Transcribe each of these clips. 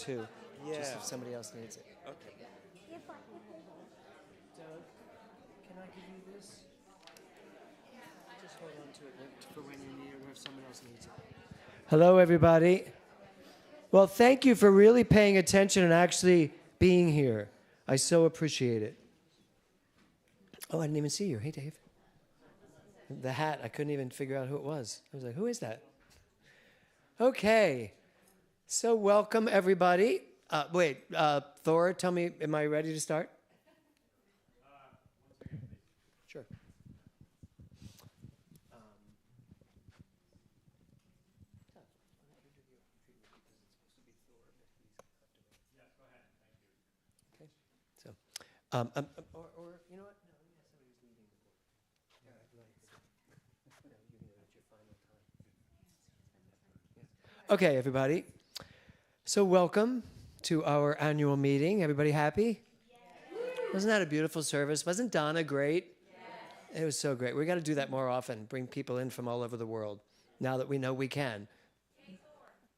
too. Yeah. Just if somebody else needs it. Okay. Doug, can I give you this? Just hold on to it for when you need it or if someone else needs it. Hello, everybody. Well, thank you for really paying attention and actually being here. I so appreciate it. Oh, I didn't even see you. Hey, Dave. The hat, I couldn't even figure out who it was. I was like, who is that? Okay. So welcome, everybody. Thor, tell me, am I ready to start? Sure. Okay. So, or you know what? No, we have somebody who's leading the board. Yeah, no, you can do it at your final time. Yeah. Okay, everybody. So welcome to our annual meeting. Everybody happy? Yes. Wasn't that a beautiful service? Wasn't Donna great? Yes. It was so great. We got to do that more often. Bring people in from all over the world. Now that we know we can.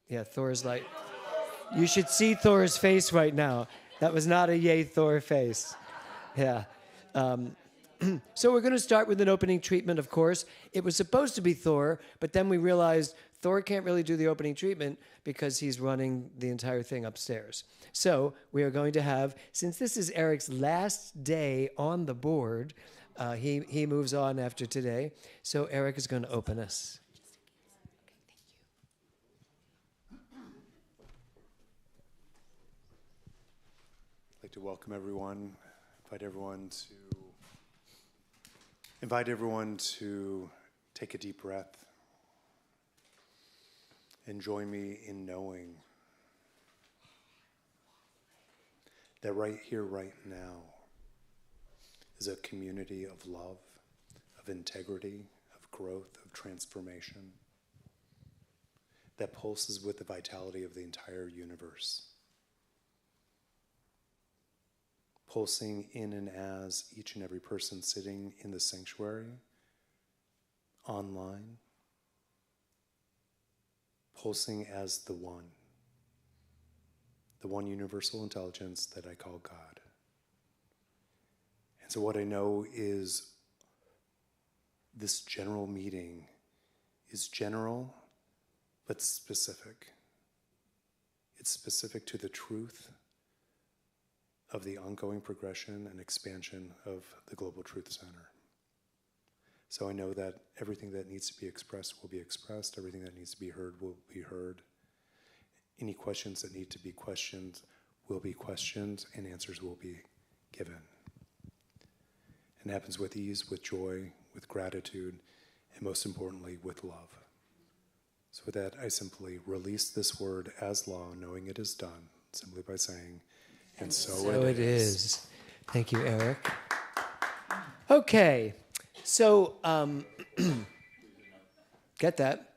Yeah, Thor's like, you should see Thor's face right now. That was not a yay Thor face. Yeah. So we're going to start with an opening treatment, of course. It was supposed to be Thor, but then we realized Thor can't really do the opening treatment because he's running the entire thing upstairs. So we are going to have, since this is Eric's last day on the board, he moves on after today. So Eric is going to open us. I'd like to welcome everyone, invite everyone to take a deep breath and join me in knowing that right here, right now, is a community of love, of integrity, of growth, of transformation that pulses with the vitality of the entire universe. Pulsing in and as each and every person sitting in the sanctuary, online, pulsing as the one universal intelligence that I call God. And so what I know is this general meeting is general, but specific. It's specific to the truth of the ongoing progression and expansion of the Global Truth Center. So I know that everything that needs to be expressed will be expressed, everything that needs to be heard will be heard. Any questions that need to be questioned will be questioned, and answers will be given. And it happens with ease, with joy, with gratitude, and most importantly, with love. So with that, I simply release this word as law, knowing it is done, simply by saying, and so it is. Thank you, Eric. Okay, so get that.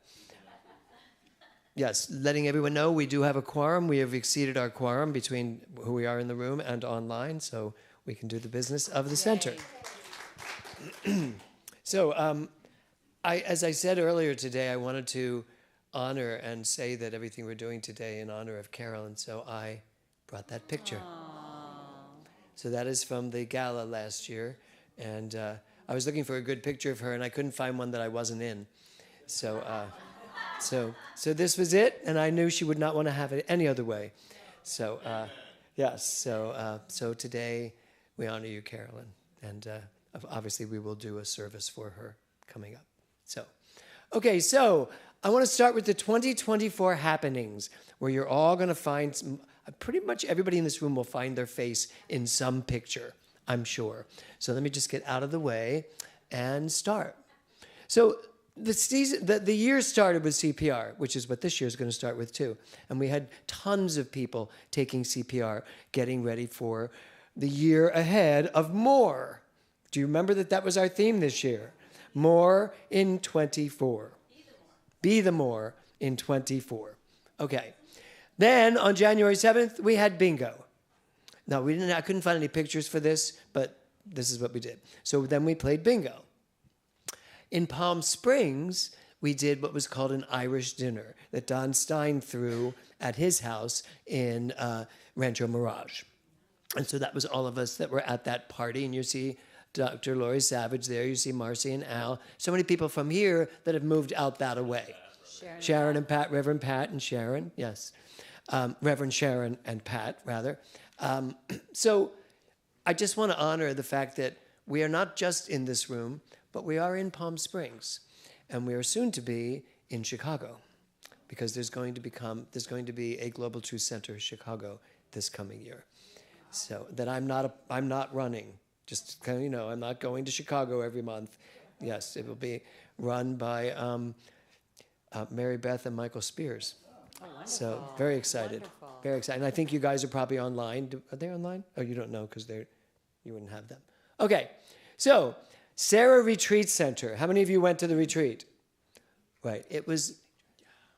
Yes, letting everyone know we do have a quorum. We have exceeded our quorum between who we are in the room and online, so we can do the business of the center. So, as I said earlier today, I wanted to honor and say that everything we're doing today in honor of Carolyn, so I brought that picture. Aww. So that is from the gala last year, and I was looking for a good picture of her, and I couldn't find one that I wasn't in. So this was it, and I knew she would not want to have it any other way. So yes, so today we honor you, Carolyn, and obviously we will do a service for her coming up. So, okay, so I want to start with the 2024 happenings, where you're all going to find pretty much everybody in this room will find their face in some picture, I'm sure. So let me just get out of the way and start. So the year started with CPR, which is what this year is going to start with too. And we had tons of people taking CPR, getting ready for the year ahead of more. Do you remember that was our theme this year? More in 24. Be the more in 24. Okay. Then on January 7th, we had bingo. Now, I couldn't find any pictures for this, but this is what we did. So then we played bingo. In Palm Springs, we did what was called an Irish dinner that Don Stein threw at his house in Rancho Mirage. And so that was all of us that were at that party. And you see Dr. Laurie Savage there. You see Marcy and Al. So many people from here that have moved out that way. Sharon and Pat, Reverend Pat and Sharon, yes. Reverend Sharon and Pat, rather. So I just want to honor the fact that we are not just in this room, but we are in Palm Springs. And we are soon to be in Chicago, because there's going to be a Global Truth Center Chicago this coming year. So that I'm not running. Just kind of, you know, I'm not going to Chicago every month. Yes, it will be run by Mary Beth and Michael Spears. Oh, wonderful. So very excited. Wonderful. Very excited. And I think you guys are probably online. Are they online? Oh, you don't know because you wouldn't have them. Okay, so Sarah Retreat Center. How many of you went to the retreat? Right. It was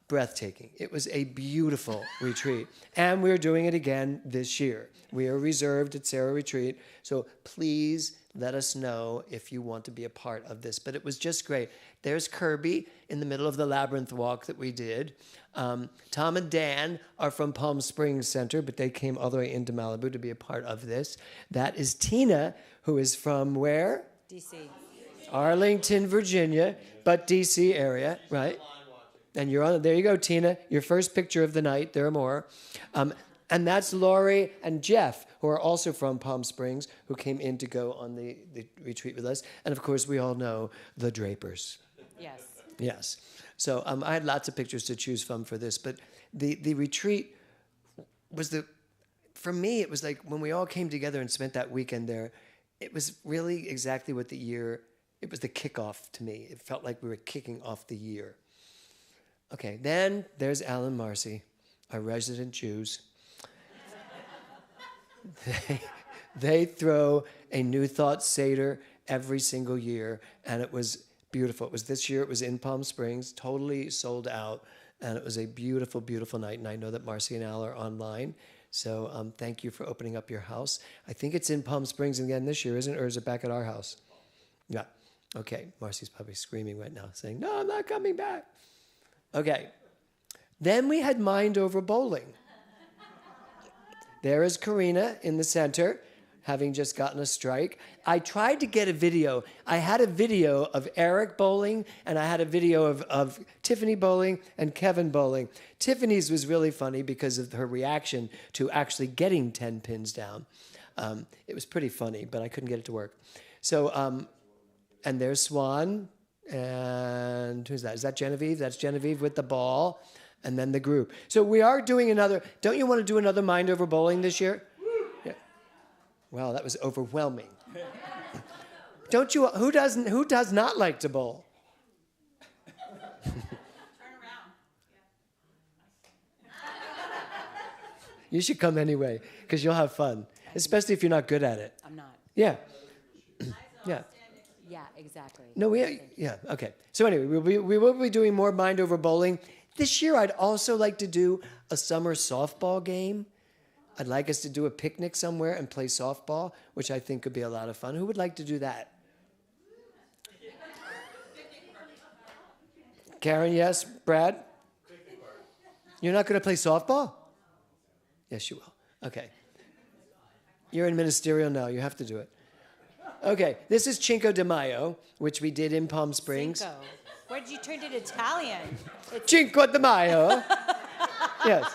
breathtaking. It was a beautiful retreat. And we're doing it again this year. We are reserved at Sarah Retreat. So please let us know if you want to be a part of this. But it was just great. There's Kirby in the middle of the labyrinth walk that we did. Tom and Dan are from Palm Springs Center, but they came all the way into Malibu to be a part of this. That is Tina, who is from where? DC. Arlington, Virginia, but DC area, right? And you're on, there you go, Tina, your first picture of the night. There are more. And that's Lori and Jeff, who are also from Palm Springs, who came in to go on the retreat with us. And of course, we all know the Drapers. Yes. Yes. So I had lots of pictures to choose from for this, but the retreat was for me, it was like when we all came together and spent that weekend there, it was really exactly what it was the kickoff to me. It felt like we were kicking off the year. Okay, then there's Al and Marcy, our resident Jews. They throw a New Thought Seder every single year, and it was beautiful. It was this year, it was in Palm Springs, totally sold out, and it was a beautiful, beautiful night, and I know that Marcy and Al are online, so thank you for opening up your house. I think it's in Palm Springs again this year, isn't it, or is it back at our house? Yeah, okay, Marcy's probably screaming right now, saying, no, I'm not coming back. Okay, then we had Mind Over Bowling. There is Karina in the center, having just gotten a strike. I tried to get a video. I had a video of Eric bowling, and I had a video of Tiffany bowling and Kevin bowling. Tiffany's was really funny because of her reaction to actually getting 10 pins down. It was pretty funny, but I couldn't get it to work. So, and there's Swan. And who's that? Is that Genevieve? That's Genevieve with the ball. And then the group. So we are doing another. Don't you want to do another Mind Over Bowling this year? Yeah. Wow, that was overwhelming. Don't you? Who does not like to bowl? Turn around. You should come anyway, because you'll have fun. Especially if you're not good at it. I'm not. Yeah. Yeah. Yeah, exactly. No, yeah, okay. So anyway, we will be doing more Mind Over Bowling. This year, I'd also like to do a summer softball game. I'd like us to do a picnic somewhere and play softball, which I think could be a lot of fun. Who would like to do that? Karen, yes. Brad? You're not going to play softball? Yes, you will. Okay. You're in ministerial now. You have to do it. Okay, this is Cinco de Mayo, which we did in Palm Springs. Cinco. Where did you turn it Italian? Cinco de Mayo. Yes.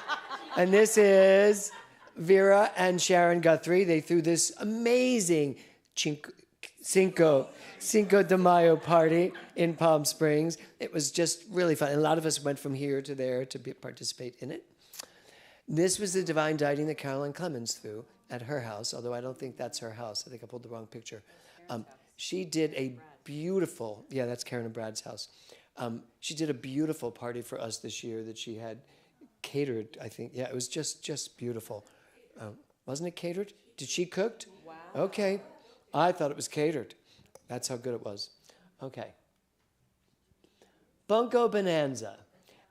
And this is Vera and Sharon Guthrie. They threw this amazing Cinco de Mayo party in Palm Springs. It was just really fun. And a lot of us went from here to there to participate in it. This was the divine dining that Carolyn Clemens threw at her house, although I don't think that's her house. I think I pulled the wrong picture. She did a beautiful, yeah, that's Karen and Brad's house. She did a beautiful party for us this year that she had catered, I think. Yeah, it was just beautiful. Wasn't it catered? Did she cook? Wow. Okay. I thought it was catered. That's how good it was. Okay. Bunko Bonanza.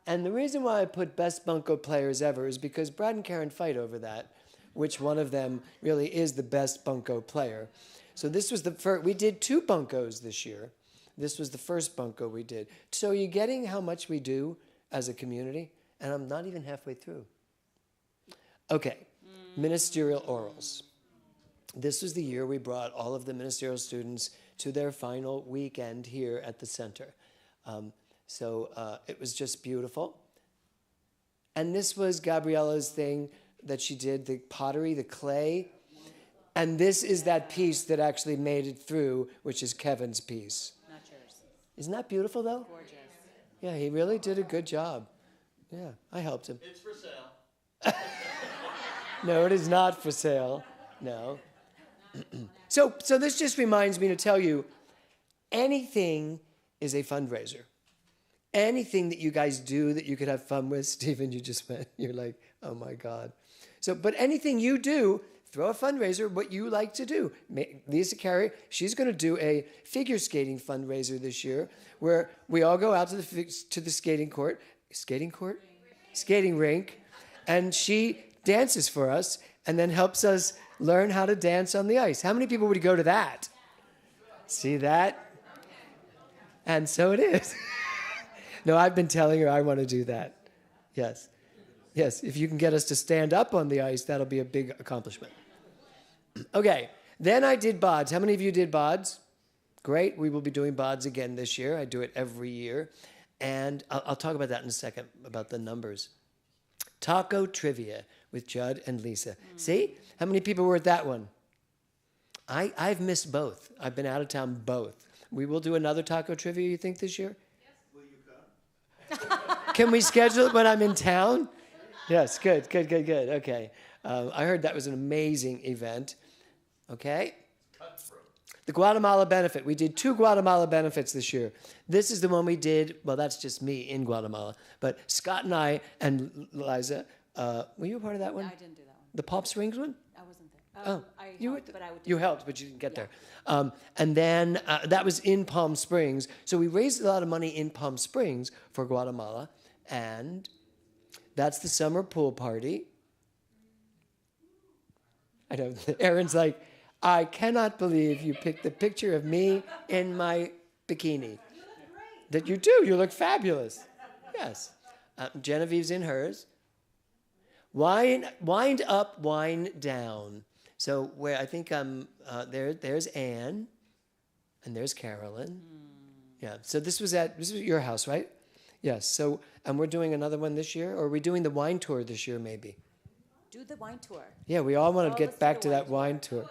And the reason why I put best bunko players ever is because Brad and Karen fight over that, which one of them really is the best bunko player. So this was the first, we did 2 bunkos this year. This was the first bunko we did. So you're getting how much we do as a community? And I'm not even halfway through. Okay, ministerial orals. This was the year we brought all of the ministerial students to their final weekend here at the center. It was just beautiful. And this was Gabriella's thing that she did, the pottery, the clay. And this is that piece that actually made it through, which is Kevin's piece. Not yours. Isn't that beautiful, though? Gorgeous. Yeah, he really did a good job. Yeah, I helped him. It's for sale. No, it is not for sale. No. So this just reminds me to tell you, anything is a fundraiser. Anything that you guys do that you could have fun with, Stephen, you just went, you're like, oh my God. But anything you do, throw a fundraiser, what you like to do. Lisa Carey, she's going to do a figure skating fundraiser this year where we all go out to the skating rink, and she dances for us and then helps us learn how to dance on the ice. How many people would go to that? See that? And so it is. No, I've been telling her I want to do that. Yes. Yes, if you can get us to stand up on the ice, that'll be a big accomplishment. Okay, then I did BODs. How many of you did BODs? Great, we will be doing BODs again this year. I do it every year. And I'll talk about that in a second, about the numbers. Taco trivia with Judd and Lisa. See? How many people were at that one? I've missed both. I've been out of town both. We will do another taco trivia, you think, this year? Will you come? Can we schedule it when I'm in town? Yes, good. Okay. I heard that was an amazing event. Okay? Cutthroat. The Guatemala benefit. We did 2 Guatemala benefits this year. This is the one we did, well, that's just me in Guatemala. But Scott and I and Liza, were you a part of that one? No, I didn't do that one. The Palm Springs one? I wasn't there. You helped, but you didn't get there. And then that was in Palm Springs. So we raised a lot of money in Palm Springs for Guatemala. And that's the summer pool party. I know, Aaron's like, I cannot believe you picked the picture of me in my bikini. That you do. You look fabulous. Yes. Genevieve's in hers. Wind up, wind down. So where I think there's Anne, and there's Carolyn. Yeah. So this was at your house, right? Yes. So and we're doing another one this year, or are we doing the wine tour this year, maybe? Do the wine tour. Yeah, we all want to Oh, get let's do back the to wine that wine tour.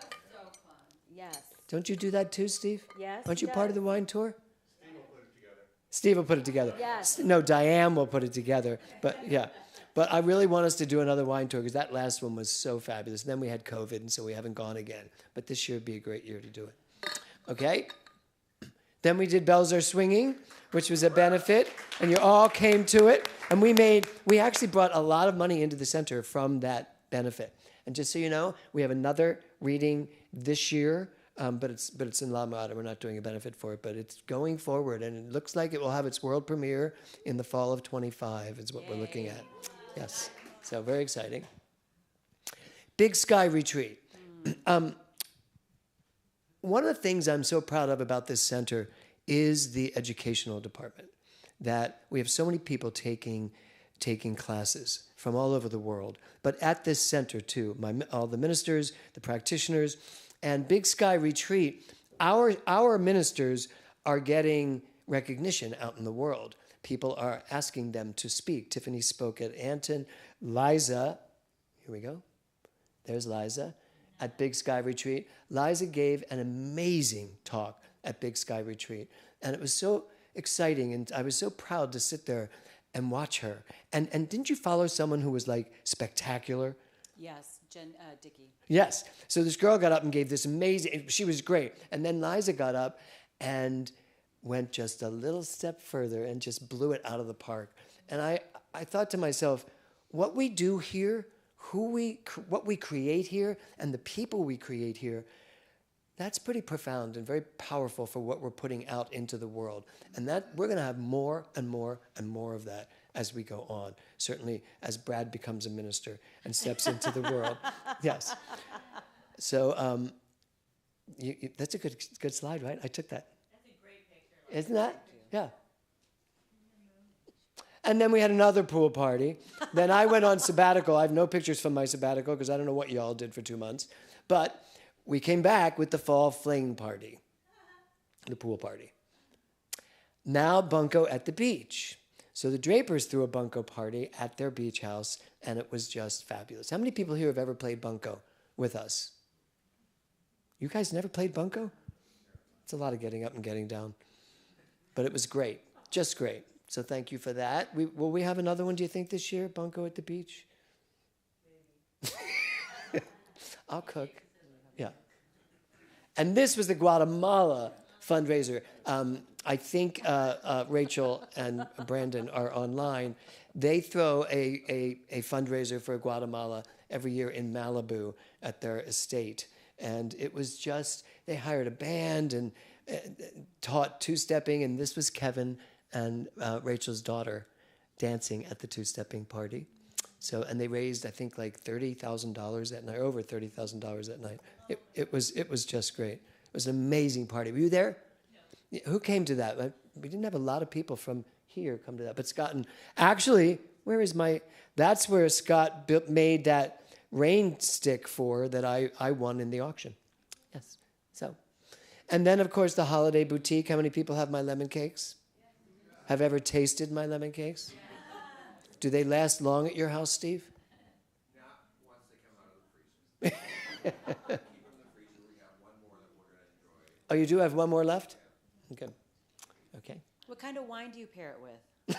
Yes. Don't you do that too, Steve? Yes, Aren't you he part of does. the wine tour? Steve will put it together. Steve will put it together. Yes. No, Diane will put it together. But yeah. But I really want us to do another wine tour because that last one was so fabulous. And then we had COVID, and so we haven't gone again. But this year would be a great year to do it. Okay? Then we did Bells Are Swinging, which was a benefit, and you all came to it. And we actually brought a lot of money into the center from that benefit. And just so you know, we have another reading this year, but it's in La Mirada. We're not doing a benefit for it, but it's going forward, and it looks like it will have its world premiere in the fall of 25 is what we're looking at. Yes, so very exciting. Big Sky Retreat. One of the things I'm so proud of about this center is the educational department, that we have so many people taking classes from all over the world, but at this center too, all the ministers, the practitioners, and Big Sky Retreat, our ministers are getting recognition out in the world. People are asking them to speak. Tiffany spoke at Anton. Liza, here we go. There's Liza at Big Sky Retreat. Liza gave an amazing talk at Big Sky Retreat, and it was so exciting, and I was so proud to sit there and watch her. And didn't you follow someone who was like spectacular? Yes, Dickie. Yes. So this girl got up and gave this amazing, she was great. And then Liza got up and went just a little step further and just blew it out of the park. And I thought to myself, what we do here, what we create here, and the people we create here, that's pretty profound and very powerful for what we're putting out into the world. And that we're going to have more and more and more of that as we go on. Certainly as Brad becomes a minister and steps into the world. Yes. So that's a good slide, right? I took that. Isn't that? Yeah. And then we had another pool party. Then I went on sabbatical. I have no pictures from my sabbatical because I don't know what y'all did for 2 months. But we came back with the fall fling party, the pool party. Now bunco at the beach. So the Drapers threw a bunco party at their beach house, and it was just fabulous. How many people here have ever played bunco with us? You guys never played bunco? It's a lot of getting up and getting down. But it was great, just great. So thank you for that. Will we have another one, do you think, this year, bunco at the beach? Maybe. I'll cook. Yeah. And this was the Guatemala fundraiser. I think Rachel and Brandon are online. They throw a fundraiser for Guatemala every year in Malibu at their estate. And it was just, they hired a band and taught two-stepping, and this was Kevin and Rachel's daughter dancing at the two-stepping party. So, and they raised, I think, like $30,000 that night, over $30,000 that night. It was just great. It was an amazing party. Were you there? Yeah. Who came to that? We didn't have a lot of people from here come to that, but Scott and actually, that's where Scott made that rain stick for that I won in the auction. Yes. So, and then of course the holiday boutique. How many people have my lemon cakes? Have ever tasted my lemon cakes? Do they last long at your house, Steve? Not once they come out of the freezer. Keep them in the freezer. We have one more that we're going to enjoy. Oh, you do have one more left? Okay. Okay. What kind of wine do you pair it with?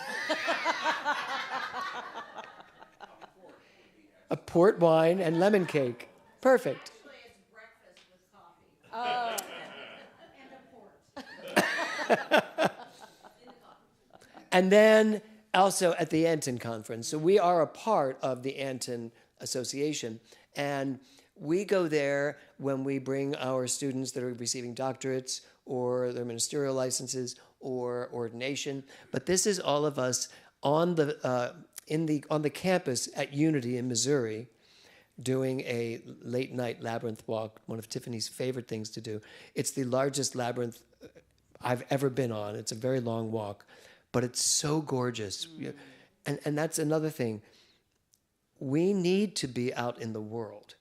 A port wine and lemon cake. Perfect. Actually, it's breakfast with coffee. And a port. And then also at the Anton Conference. So we are a part of the Anton Association. And we go there when we bring our students that are receiving doctorates or their ministerial licenses or ordination. But this is all of us on the campus at Unity in Missouri doing a late night labyrinth walk, one of Tiffany's favorite things to do. It's the largest labyrinth I've ever been on. It's a very long walk, but it's so gorgeous. And that's another thing. We need to be out in the world.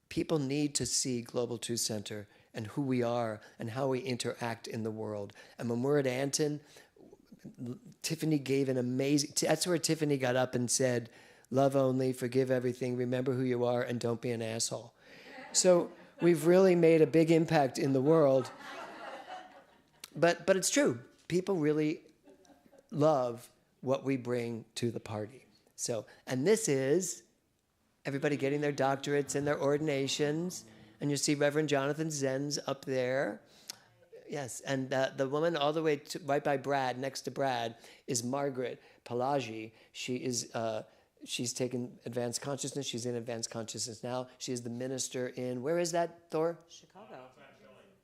People need to see Global Truth Center and who we are and how we interact in the world. And when we're at Anton, Tiffany gave an amazing, that's where Tiffany got up and said, love only, forgive everything, remember who you are, and don't be an asshole. So we've really made a big impact in the world. But it's true. People really love what we bring to the party. So, and this is everybody getting their doctorates and their ordinations. And you see Reverend Jonathan Zenz up there. Yes, and the woman all the way right by Brad, next to Brad, is Margaret Pelagi. She's taken advanced consciousness. She's in advanced consciousness now. She is the minister in, where is that, Thor? Chicago.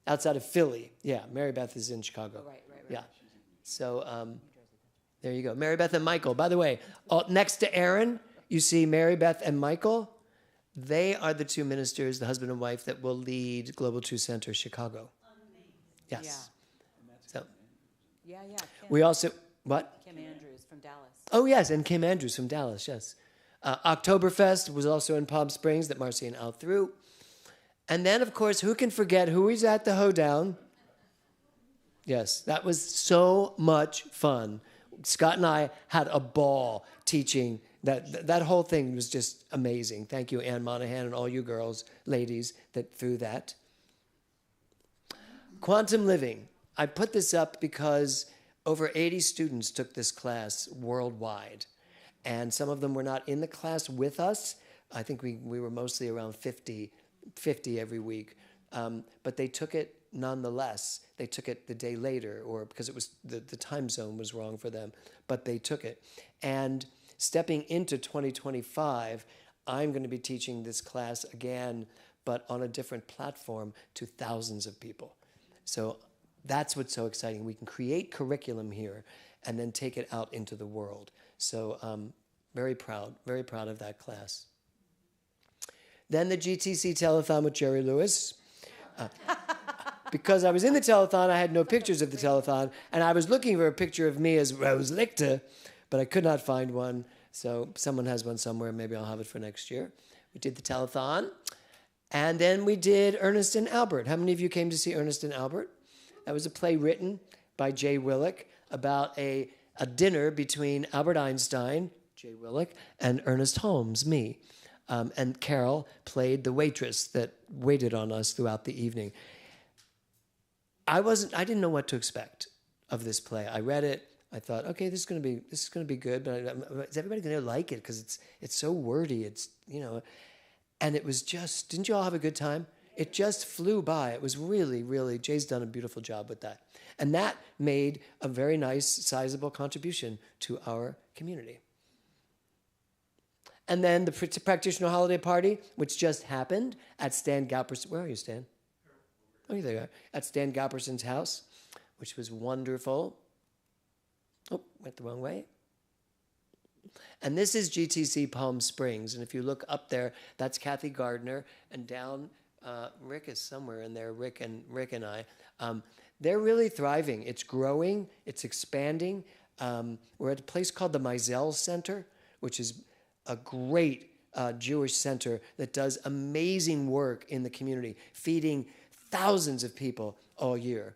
Outside of Philly. Yeah, Mary Beth is in Chicago. Oh, right. Yeah. So there you go. Mary Beth and Michael. By the way, next to Aaron, you see Mary Beth and Michael. They are the two ministers, the husband and wife, that will lead Global Truth Center Chicago. Yes. So Yeah. Kim, we also, what? Kim Andrews from Dallas. Oh, yes, and Kim Andrews from Dallas, yes. Oktoberfest was also in Palm Springs that Marcy and Al threw. And then, of course, who can forget who was at the hoedown? Yes, that was so much fun. Scott and I had a ball teaching. That whole thing was just amazing. Thank you, Ann Monahan, and all you girls, ladies, that threw that. Quantum Living. I put this up because over 80 students took this class worldwide. And some of them were not in the class with us. I think we were mostly around 50 every week. But they took it nonetheless. They took it the day later, or because it was the time zone was wrong for them. But they took it. And stepping into 2025, I'm going to be teaching this class again, but on a different platform to thousands of people. So that's what's so exciting. We can create curriculum here and then take it out into the world. So very proud of that class. Then the GTC telethon with Jerry Lewis. because I was in the telethon, I had no pictures of the telethon, and I was looking for a picture of me as Rose Lichter, but I could not find one. So someone has one somewhere. Maybe I'll have it for next year. We did the telethon, and then we did Ernest and Albert. How many of you came to see Ernest and Albert? That was a play written by Jay Willick about a dinner between Albert Einstein, Jay Willick, and Ernest Holmes, me. And Carol played the waitress that waited on us throughout the evening. I didn't know what to expect of this play. I read it. I thought, okay, this is going to be good, but is everybody going to like it? Because it's so wordy. And it was just, didn't you all have a good time? It just flew by. It was really, really, Jay's done a beautiful job with that. And that made a very nice, sizable contribution to our community. And then the practitioner holiday party, which just happened at Stan Galperson. Where are you, Stan? Oh, there you are. At Stan Galperson's house, which was wonderful. Oh, went the wrong way. And this is GTC Palm Springs. And if you look up there, that's Kathy Gardner. And down, Rick is somewhere in there, Rick and I. They're really thriving. It's growing. It's expanding. We're at a place called the Mizell Center, which is a great Jewish center that does amazing work in the community, feeding thousands of people all year.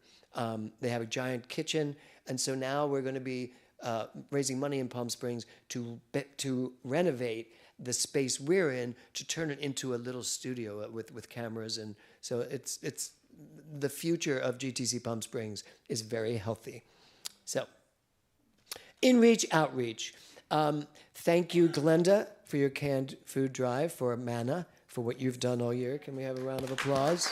They have a giant kitchen, and so now we're going to be raising money in Palm Springs to renovate the space we're in to turn it into a little studio with cameras, and so it's the future of GTC Palm Springs is very healthy. So, in-reach, outreach. Thank you, Glenda, for your canned food drive, for Manna, for what you've done all year. Can we have a round of applause?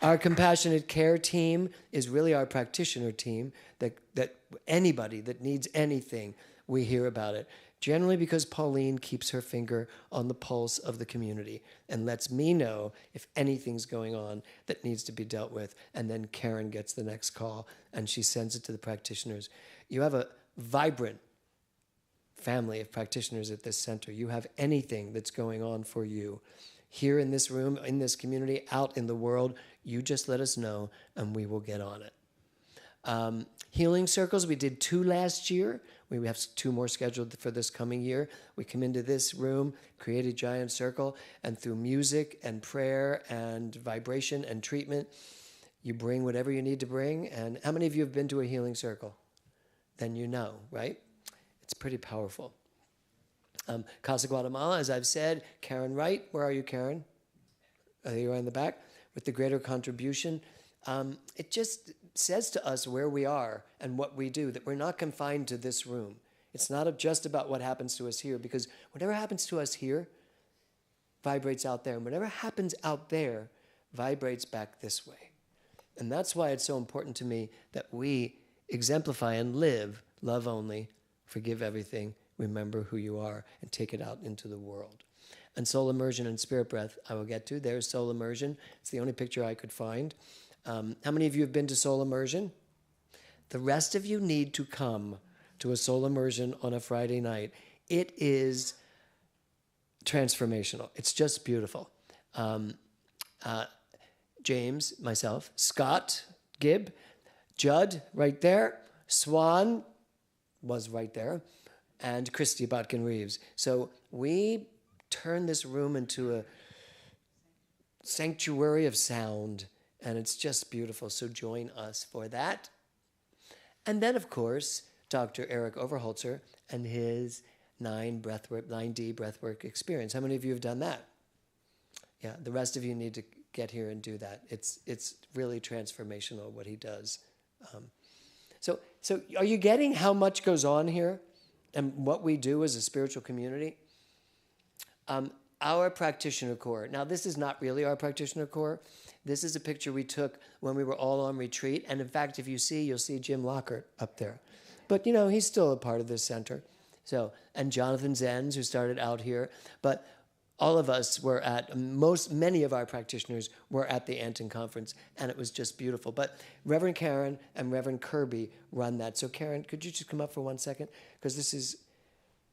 Our compassionate care team is really our practitioner team, that anybody that needs anything, we hear about it. Generally because Pauline keeps her finger on the pulse of the community and lets me know if anything's going on that needs to be dealt with. And then Karen gets the next call and she sends it to the practitioners. You have a vibrant family of practitioners at this center. You have anything that's going on for you here in this room, in this community, out in the world, you just let us know and we will get on it. Healing circles, we did 2 last year. We have 2 more scheduled for this coming year. We come into this room, create a giant circle, and through music and prayer and vibration and treatment, you bring whatever you need to bring. And how many of you have been to a healing circle? Then you know, right? It's pretty powerful. Casa Guatemala, as I've said, Karen Wright. Where are you, Karen? You're in the back. With the greater contribution. It just says to us where we are and what we do, that we're not confined to this room. It's not just about what happens to us here, because whatever happens to us here vibrates out there. And whatever happens out there vibrates back this way. And that's why it's so important to me that we exemplify and live love only, forgive everything, remember who you are, and take it out into the world. And soul immersion and spirit breath, I will get to. There's soul immersion. It's the only picture I could find. How many of you have been to soul immersion? The rest of you need to come to a soul immersion on a Friday night. It is transformational. It's just beautiful. James, myself, Scott, Gibb, Judd, right there, Swan was right there, and Christy Botkin-Reeves. So we turn this room into a sanctuary of sound, and it's just beautiful. So join us for that. And then, of course, Dr. Eric Overholzer and his 9D breathwork experience. How many of you have done that? Yeah, the rest of you need to get here and do that. It's really transformational what he does. So are you getting how much goes on here and what we do as a spiritual community? Our practitioner corps. Now, this is not really our practitioner corps. This is a picture we took when we were all on retreat. And in fact, if you see, you'll see Jim Lockhart up there. But, you know, he's still a part of this center. So, and Jonathan Zenz, who started out here. But all of us were at, many of our practitioners were at the Anton Conference, and it was just beautiful. But Reverend Karen and Reverend Kirby run that. So Karen, could you just come up for 1 second? Because this is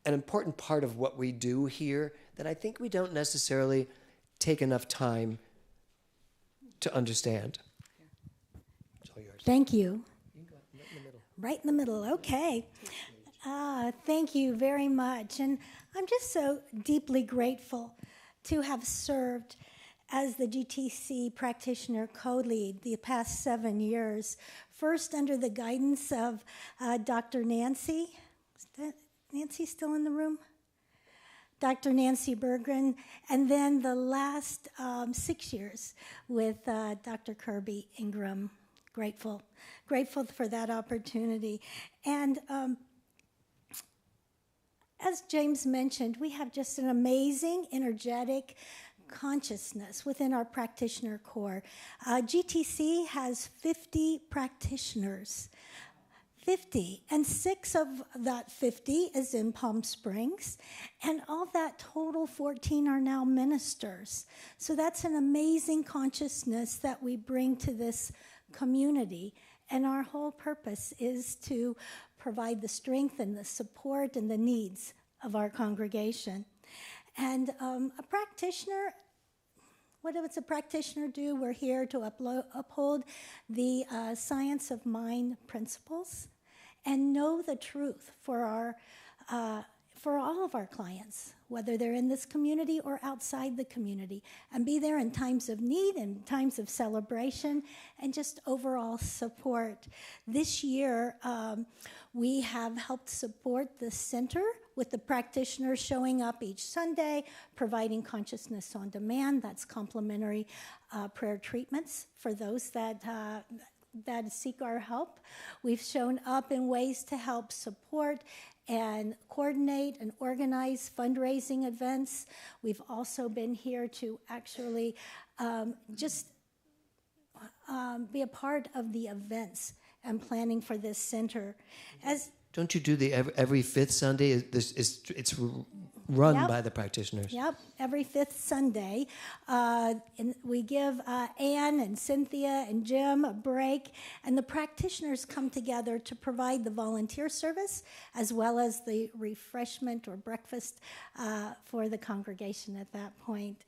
an important part of what we do here that I think we don't necessarily take enough time to understand. It's all yours. Thank you. You can go right in the middle. Right in the middle, okay. Thank you very much. And I'm just so deeply grateful to have served as the GTC practitioner co-lead the past 7 years. First under the guidance of Dr. Nancy. Is that Nancy still in the room? Dr. Nancy Berggren, and then the last 6 years with Dr. Kirby Ingram. Grateful for that opportunity. And as James mentioned, we have just an amazing, energetic consciousness within our practitioner core. GTC has 50 practitioners. 50, and 6 of that 50 is in Palm Springs, and of that total 14 are now ministers. So that's an amazing consciousness that we bring to this community, and our whole purpose is to provide the strength and the support and the needs of our congregation. And a practitioner, what does a practitioner do? We're here to uphold the science of mind principles and know the truth for all of our clients, whether they're in this community or outside the community, and be there in times of need and times of celebration and just overall support. This year, we have helped support the center with the practitioners showing up each Sunday, providing consciousness on demand. That's complimentary prayer treatments for those that seek our help. We've shown up in ways to help support and coordinate and organize fundraising events. We've also been here to actually be a part of the events and planning for this center. Don't you do the every fifth Sunday? It's run Yep. by the practitioners. Yep, every fifth Sunday. And we give Anne and Cynthia and Jim a break, and the practitioners come together to provide the volunteer service as well as the refreshment or breakfast for the congregation at that point.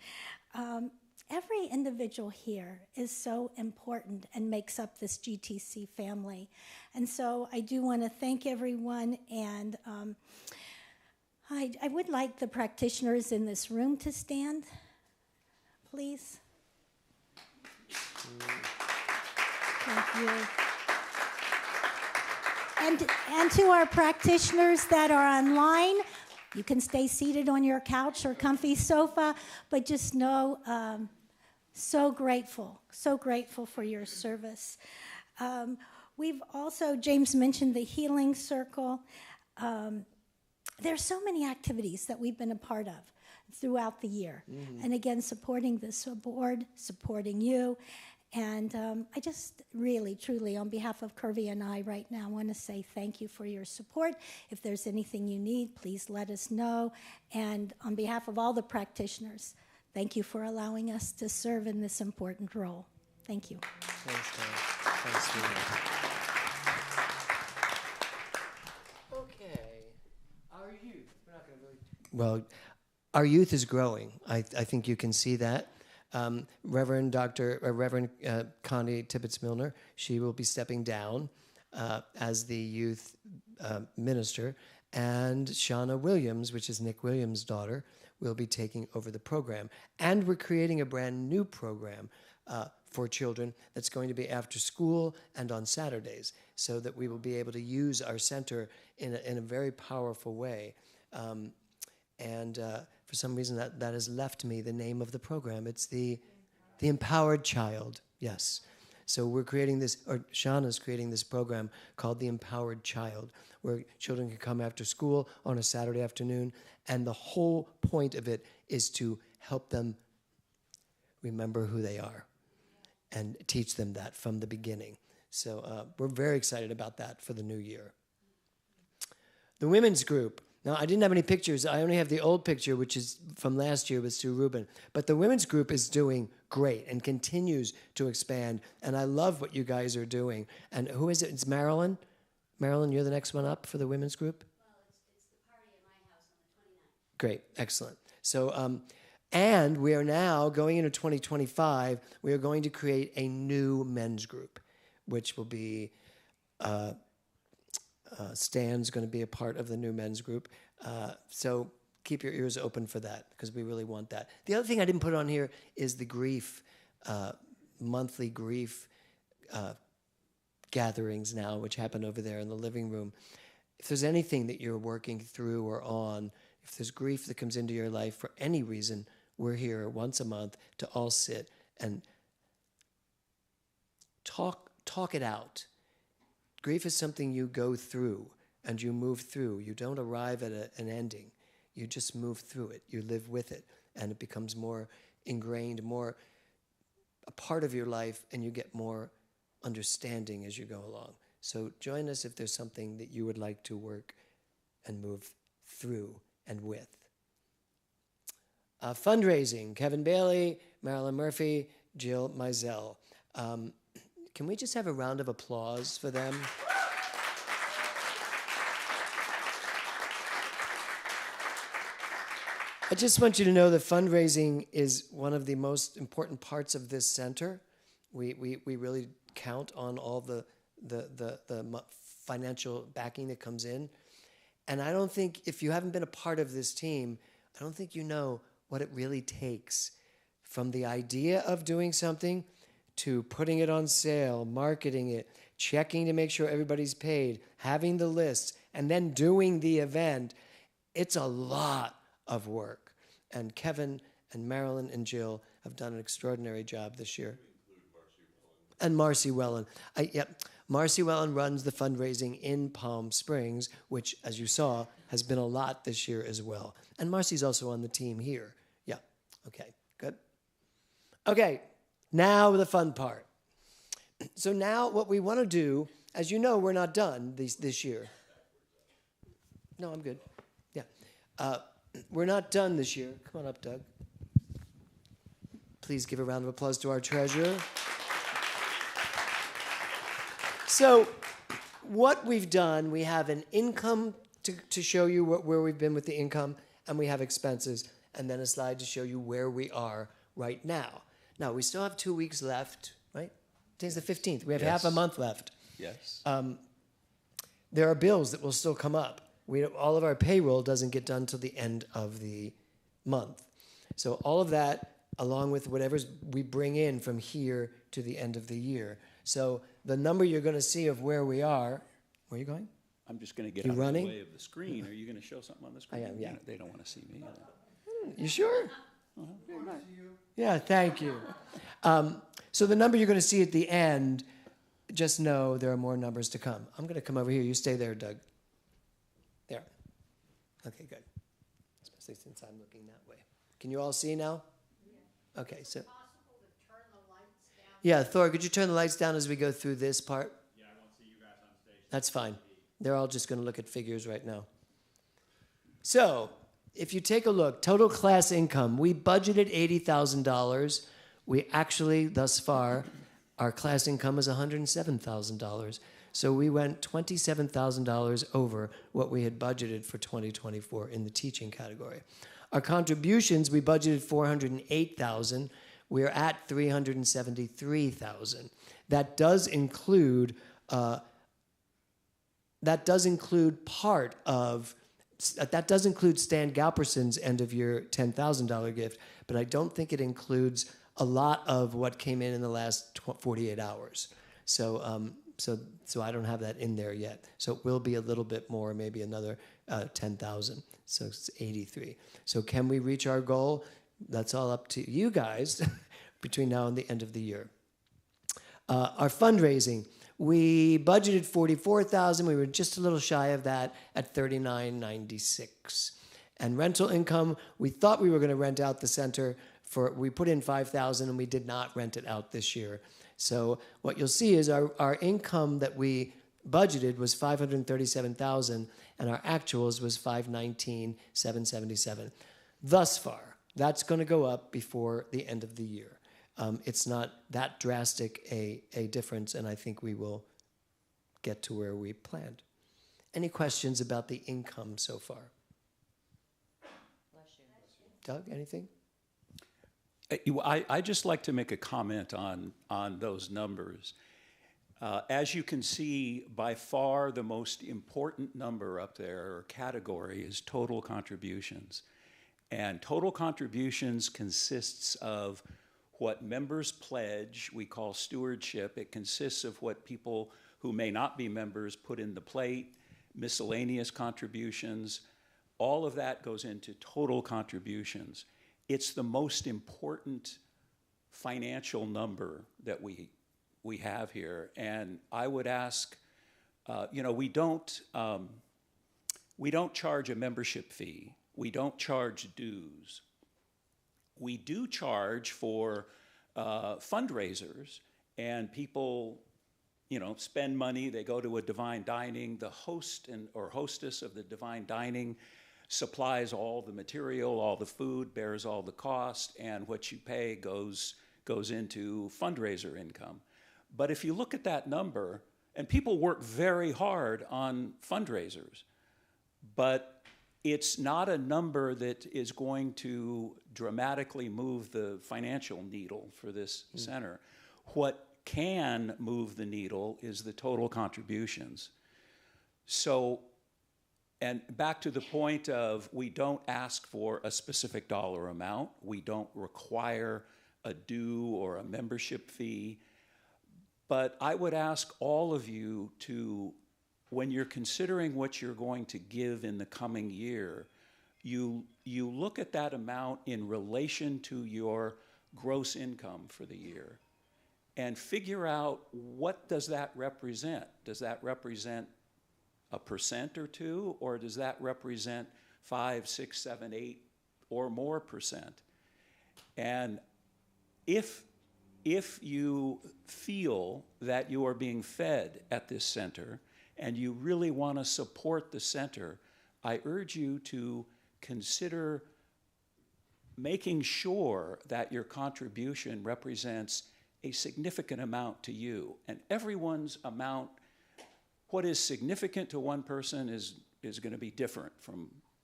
Every individual here is so important and makes up this GTC family. And so I do want to thank everyone, and I would like the practitioners in this room to stand, please. Thank you. And to our practitioners that are online, you can stay seated on your couch or comfy sofa, but just know, so grateful for your service. We've also, James mentioned the Healing Circle. There's so many activities that we've been a part of throughout the year. Mm-hmm. And again, supporting this board, supporting you. And I just really, truly, on behalf of Kirby and I right now, want to say thank you for your support. If there's anything you need, please let us know. And on behalf of all the practitioners, thank you for allowing us to serve in this important role. Thank you. Thanks, Dan. Thanks, Steve. Okay. Our youth. We're not going to really... Well, our youth is growing. I think you can see that. Reverend Connie Tibbetts-Milner, she will be stepping down as the youth minister, and Shauna Williams, which is Nick Williams' daughter, will be taking over the program. And we're creating a brand new program for children that's going to be after school and on Saturdays, so that we will be able to use our center in a very powerful way. For some reason, that has left me the name of the program. It's the Empowered Child, yes. So we're creating this, or Shauna's creating this program called the Empowered Child, where children can come after school on a Saturday afternoon, and the whole point of it is to help them remember who they are and teach them that from the beginning. So we're very excited about that for the new year. The women's group. Now, I didn't have any pictures. I only have the old picture, which is from last year with Sue Rubin. But the women's group is doing great and continues to expand. And I love what you guys are doing. And who is it? It's Marilyn? Marilyn, you're the next one up for the women's group? Well, it's the party at my house on the 29th. Great. Excellent. So And we are now going into 2025, we are going to create a new men's group, which will be Stan's going to be a part of the new men's group. So keep your ears open for that because we really want that. The other thing I didn't put on here is the grief, monthly grief gatherings now, which happen over there in the living room. If there's anything that you're working through or on, if there's grief that comes into your life for any reason, we're here once a month to all sit and talk it out. Grief is something you go through and you move through. You don't arrive at an ending. You just move through it. You live with it, and it becomes more ingrained, more a part of your life, and you get more understanding as you go along. So join us if there's something that you would like to work and move through and with. Fundraising, Kevin Bailey, Marilyn Murphy, Jill Mizell. Can we just have a round of applause for them? I just want you to know that fundraising is one of the most important parts of this center. We really count on all the financial backing that comes in. And I don't think, if you haven't been a part of this team, I don't think you know what it really takes from the idea of doing something to putting it on sale, marketing it, checking to make sure everybody's paid, having the lists, and then doing the event. It's a lot of work. And Kevin and Marilyn and Jill have done an extraordinary job this year. And Marcy Wellen. Marcy Wellen runs the fundraising in Palm Springs, which, as you saw, has been a lot this year as well. And Marcy's also on the team here. Yeah, okay, good. Okay, now the fun part. So now what we want to do, as you know, we're not done this year. No, I'm good. Yeah. We're not done this year. Come on up, Doug. Please give a round of applause to our treasurer. So what we've done, we have an income to show you where we've been with the income, and we have expenses, and then a slide to show you where we are right now. Now, we still have 2 weeks left, right? Today's the 15th. We have half a month left. Yes. There are bills that will still come up. All of our payroll doesn't get done till the end of the month. So all of that, along with whatever we bring in from here to the end of the year. So the number you're going to see of where we are, where are you going? I'm just going to get You out running? of the way of the screen. Are you going to show something on the screen? I am, yeah. They don't want to see me. You sure? Yeah, thank you. So the number you're going to see at the end, just know there are more numbers to come. I'm going to come over here. You stay there, Doug. There. Okay, good. Especially since I'm looking that way. Can you all see now? Yeah. Okay, so. Possible to turn the lights down? Yeah, Thor, could you turn the lights down as we go through this part? Yeah, I won't see you guys on stage. That's fine. They're all just going to look at figures right now. So, if you take a look, total class income, we budgeted $80,000. We actually, thus far, our class income is $107,000. So we went $27,000 over what we had budgeted for 2024 in the teaching category. Our contributions, we budgeted $408,000. We're at $373,000. That does include part of. That does include Stan Galperson's end of year $10,000 gift, but I don't think it includes a lot of what came in the last 48 hours. So I don't have that in there yet. So it will be a little bit more, maybe another 10,000. So it's 83. So can we reach our goal? That's all up to you guys between now and the end of the year. Our fundraising. We budgeted $44,000. We were just a little shy of that at $39.96. And rental income, we thought we were going to rent out the center we put in $5,000 and we did not rent it out this year. So what you'll see is our income that we budgeted was $537,000 and our actuals was $519,777. Thus far, that's going to go up before the end of the year. It's not that drastic a difference, and I think we will get to where we planned. Any questions about the income so far? Bless you. Doug, anything? I just like to make a comment on those numbers. As you can see, by far the most important number up there or category is total contributions. And total contributions consists of what members pledge, we call stewardship. It consists of what people who may not be members put in the plate, miscellaneous contributions. All of that goes into total contributions. It's the most important financial number that we have here. And I would ask, we don't charge a membership fee. We don't charge dues. We do charge for fundraisers, and people, spend money. They go to a divine dining. The host or hostess of the divine dining supplies all the material, all the food, bears all the cost, and what you pay goes into fundraiser income. But if you look at that number, and people work very hard on fundraisers, but it's not a number that is going to dramatically move the financial needle for this center. What can move the needle is the total contributions. So, and back to the point of, we don't ask for a specific dollar amount. We don't require a due or a membership fee. But I would ask all of you to, when you're considering what you're going to give in the coming year, you look at that amount in relation to your gross income for the year and figure out, what does that represent? Does that represent a % or two, or does that represent 5, 6, 7, 8 or more percent? And if you feel that you are being fed at this center and you really want to support the center, I urge you to consider making sure that your contribution represents a significant amount to you. And everyone's amount, what is significant to one person is going to be different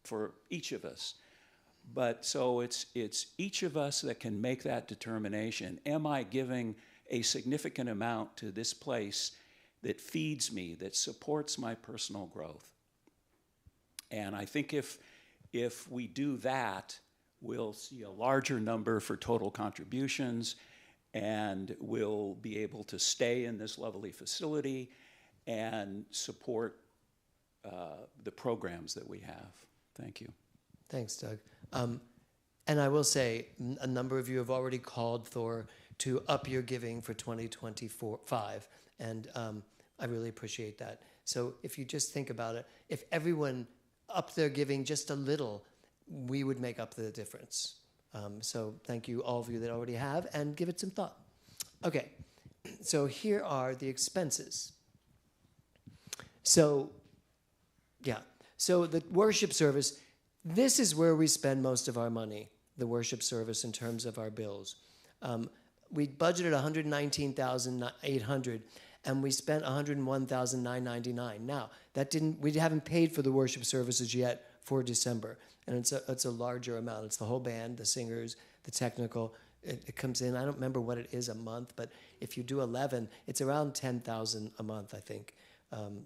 for each of us. But so it's each of us that can make that determination. Am I giving a significant amount to this place that feeds me, that supports my personal growth? And I think if we do that, we'll see a larger number for total contributions, and we'll be able to stay in this lovely facility and support the programs that we have. Thank you. Thanks, Doug. And I will say, a number of you have already called Thor to up your giving for 2025, and I really appreciate that. So if you just think about it, if everyone upped their giving just a little, we would make up the difference. So thank you, all of you that already have, and give it some thought. Okay, so here are the expenses. So, yeah, so the worship service, this is where we spend most of our money, the worship service, in terms of our bills. We budgeted $119,800, and we spent $101,999. Now, we haven't paid for the worship services yet for December, and it's a larger amount. It's the whole band, the singers, the technical. It comes in, I don't remember what it is a month, but if you do 11, it's around $10,000 a month, I think,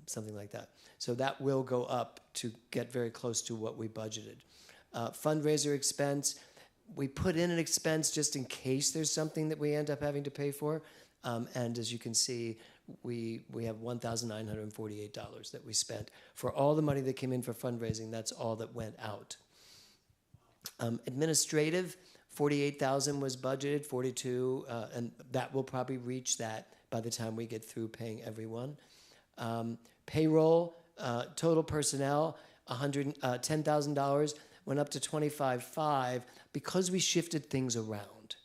something like that. So that will go up to get very close to what we budgeted. Fundraiser expense, we put in an expense just in case there's something that we end up having to pay for. And as you can see, we have $1,948 that we spent. For all the money that came in for fundraising, that's all that went out. Administrative, $48,000 was budgeted, $42,000, and that will probably reach that by the time we get through paying everyone. Payroll, total personnel, $10,000, went up to $25,500 because we shifted things around.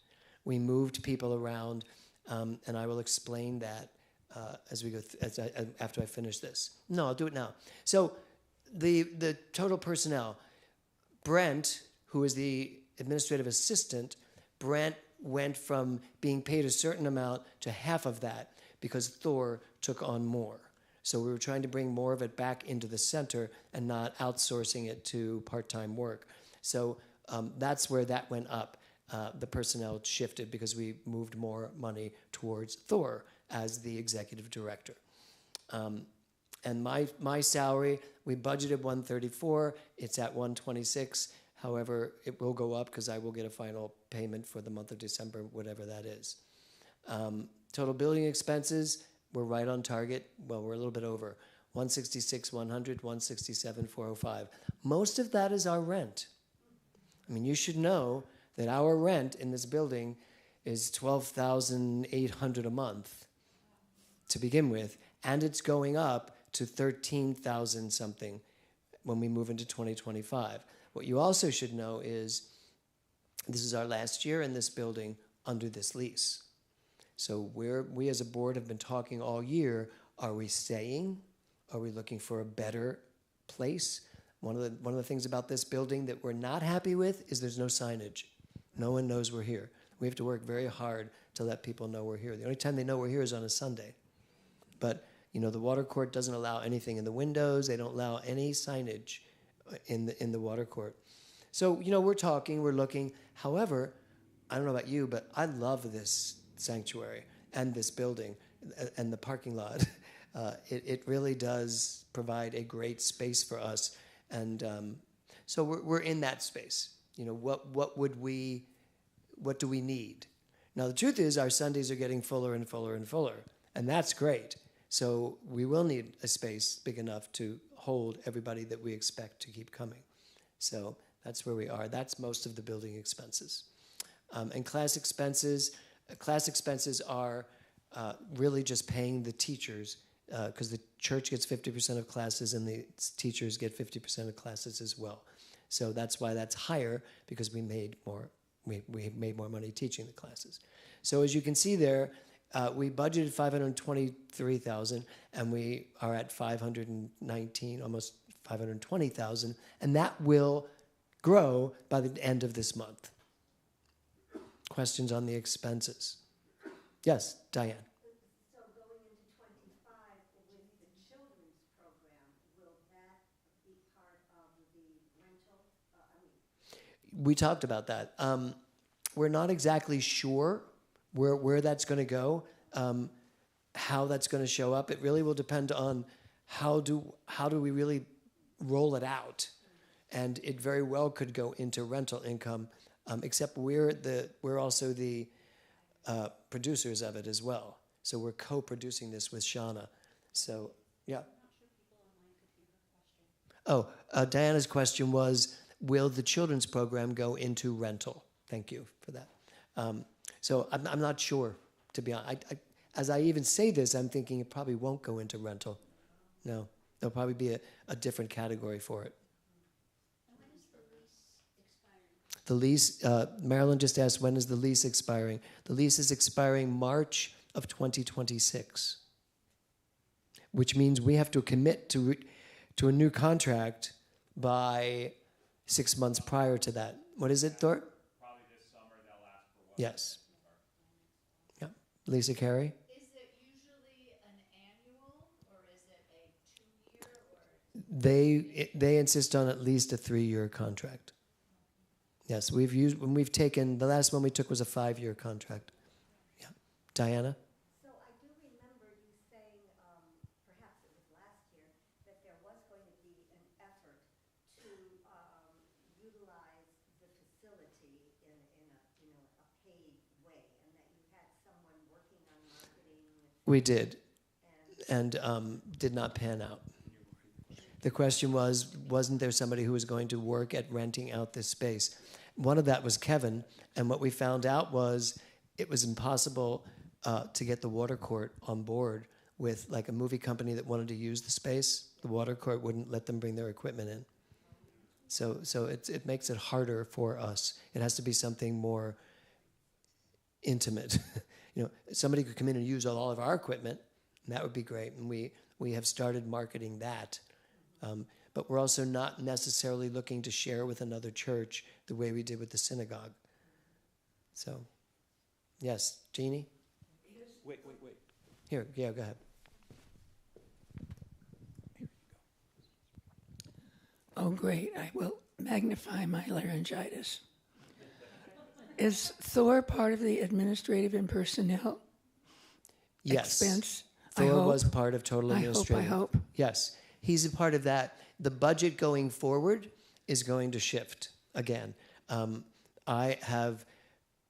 We moved people around, and I will explain that as we go after I finish this. No, I'll do it now. So the total personnel, Brent, who is the administrative assistant, Brent went from being paid a certain amount to half of that because Thor took on more. So we were trying to bring more of it back into the center and not outsourcing it to part-time work. So that's where that went up. the personnel shifted because we moved more money towards Thor as the executive director. And my salary, we budgeted 134. It's at 126. However, it will go up because I will get a final payment for the month of December, whatever that is. Total building expenses, we're right on target. Well, we're a little bit over. 166, 100, 167, 405. Most of that is our rent. I mean, you should know that our rent in this building is $12,800 a month to begin with, and it's going up to 13,000 something when we move into 2025. What you also should know is this is our last year in this building under this lease. So we as a board have been talking all year, are we staying? Are we looking for a better place? One of the things about this building that we're not happy with is there's no signage. No one knows we're here. We have to work very hard to let people know we're here. The only time they know we're here is on a Sunday. But the water court doesn't allow anything in the windows. They don't allow any signage in the water court. So we're talking, we're looking. However, I don't know about you, but I love this sanctuary and this building and the parking lot. It really does provide a great space for us, and so we're in that space. What do we need? Now the truth is, our Sundays are getting fuller and fuller and fuller, and that's great. So we will need a space big enough to hold everybody that we expect to keep coming. So that's where we are. That's most of the building expenses, and class expenses. Class expenses are really just paying the teachers, because the church gets 50% of classes and the teachers get 50% of classes as well. So that's why that's higher, because we made more money teaching the classes. So as you can see there, we budgeted $523,000 and we are at 519, almost 520,000, and that will grow by the end of this month. Questions on the expenses? Yes, Diane. So going into 25 with the children's program, will that be part of the rental? We talked about that. We're not exactly sure where that's going to go, how that's going to show up. It really will depend on how do we really roll it out, and it very well could go into rental income. Except we're also the producers of it as well. So we're co-producing this with Shauna. So, yeah. Oh, Diana's question was, will the children's program go into rental? Thank you for that. So I'm not sure, to be honest. As I even say this, I'm thinking it probably won't go into rental. No, there'll probably be a different category for it. The lease, Marilyn just asked, when is the lease expiring? The lease is expiring March of 2026, which means we have to commit to a new contract by 6 months prior to that. What is it, Thor? Probably this summer they'll ask for one. Yes. Yeah. Lisa Carey? Is it usually an annual, or is it a 2-year? They insist on at least a 3-year contract. Yes, when we've taken, the last one we took was a 5-year contract. Yeah. Diana? So I do remember you saying, perhaps it was last year, that there was going to be an effort to utilize the facility in a paid way, and that you had someone working on marketing. We did, and did not pan out. The question was, wasn't there somebody who was going to work at renting out this space? One of that was Kevin, and what we found out was it was impossible to get the water court on board with like a movie company that wanted to use the space. The water court wouldn't let them bring their equipment in. So it makes it harder for us. It has to be something more intimate. Somebody could come in and use all of our equipment, and that would be great. And we have started marketing that. But we're also not necessarily looking to share with another church the way we did with the synagogue. So, yes, Jeannie? Wait. Here, yeah, go ahead. Oh, great. I will magnify my laryngitis. Is Thor part of the administrative and personnel Yes. expense? Thor was part of total I administrative. hope. Yes, he's a part of that. The budget going forward is going to shift again. I have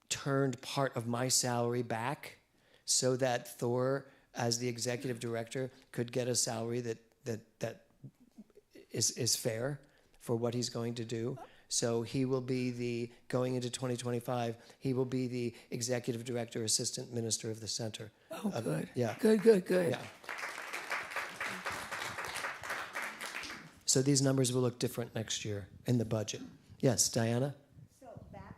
turned part of my salary back so that Thor, as the executive director, could get a salary that is fair for what he's going to do. So he will be going into 2025, he will be the executive director, assistant minister of the center. Oh, good. Yeah. Good. Yeah. So these numbers will look different next year in the budget. Yes, Diana? So back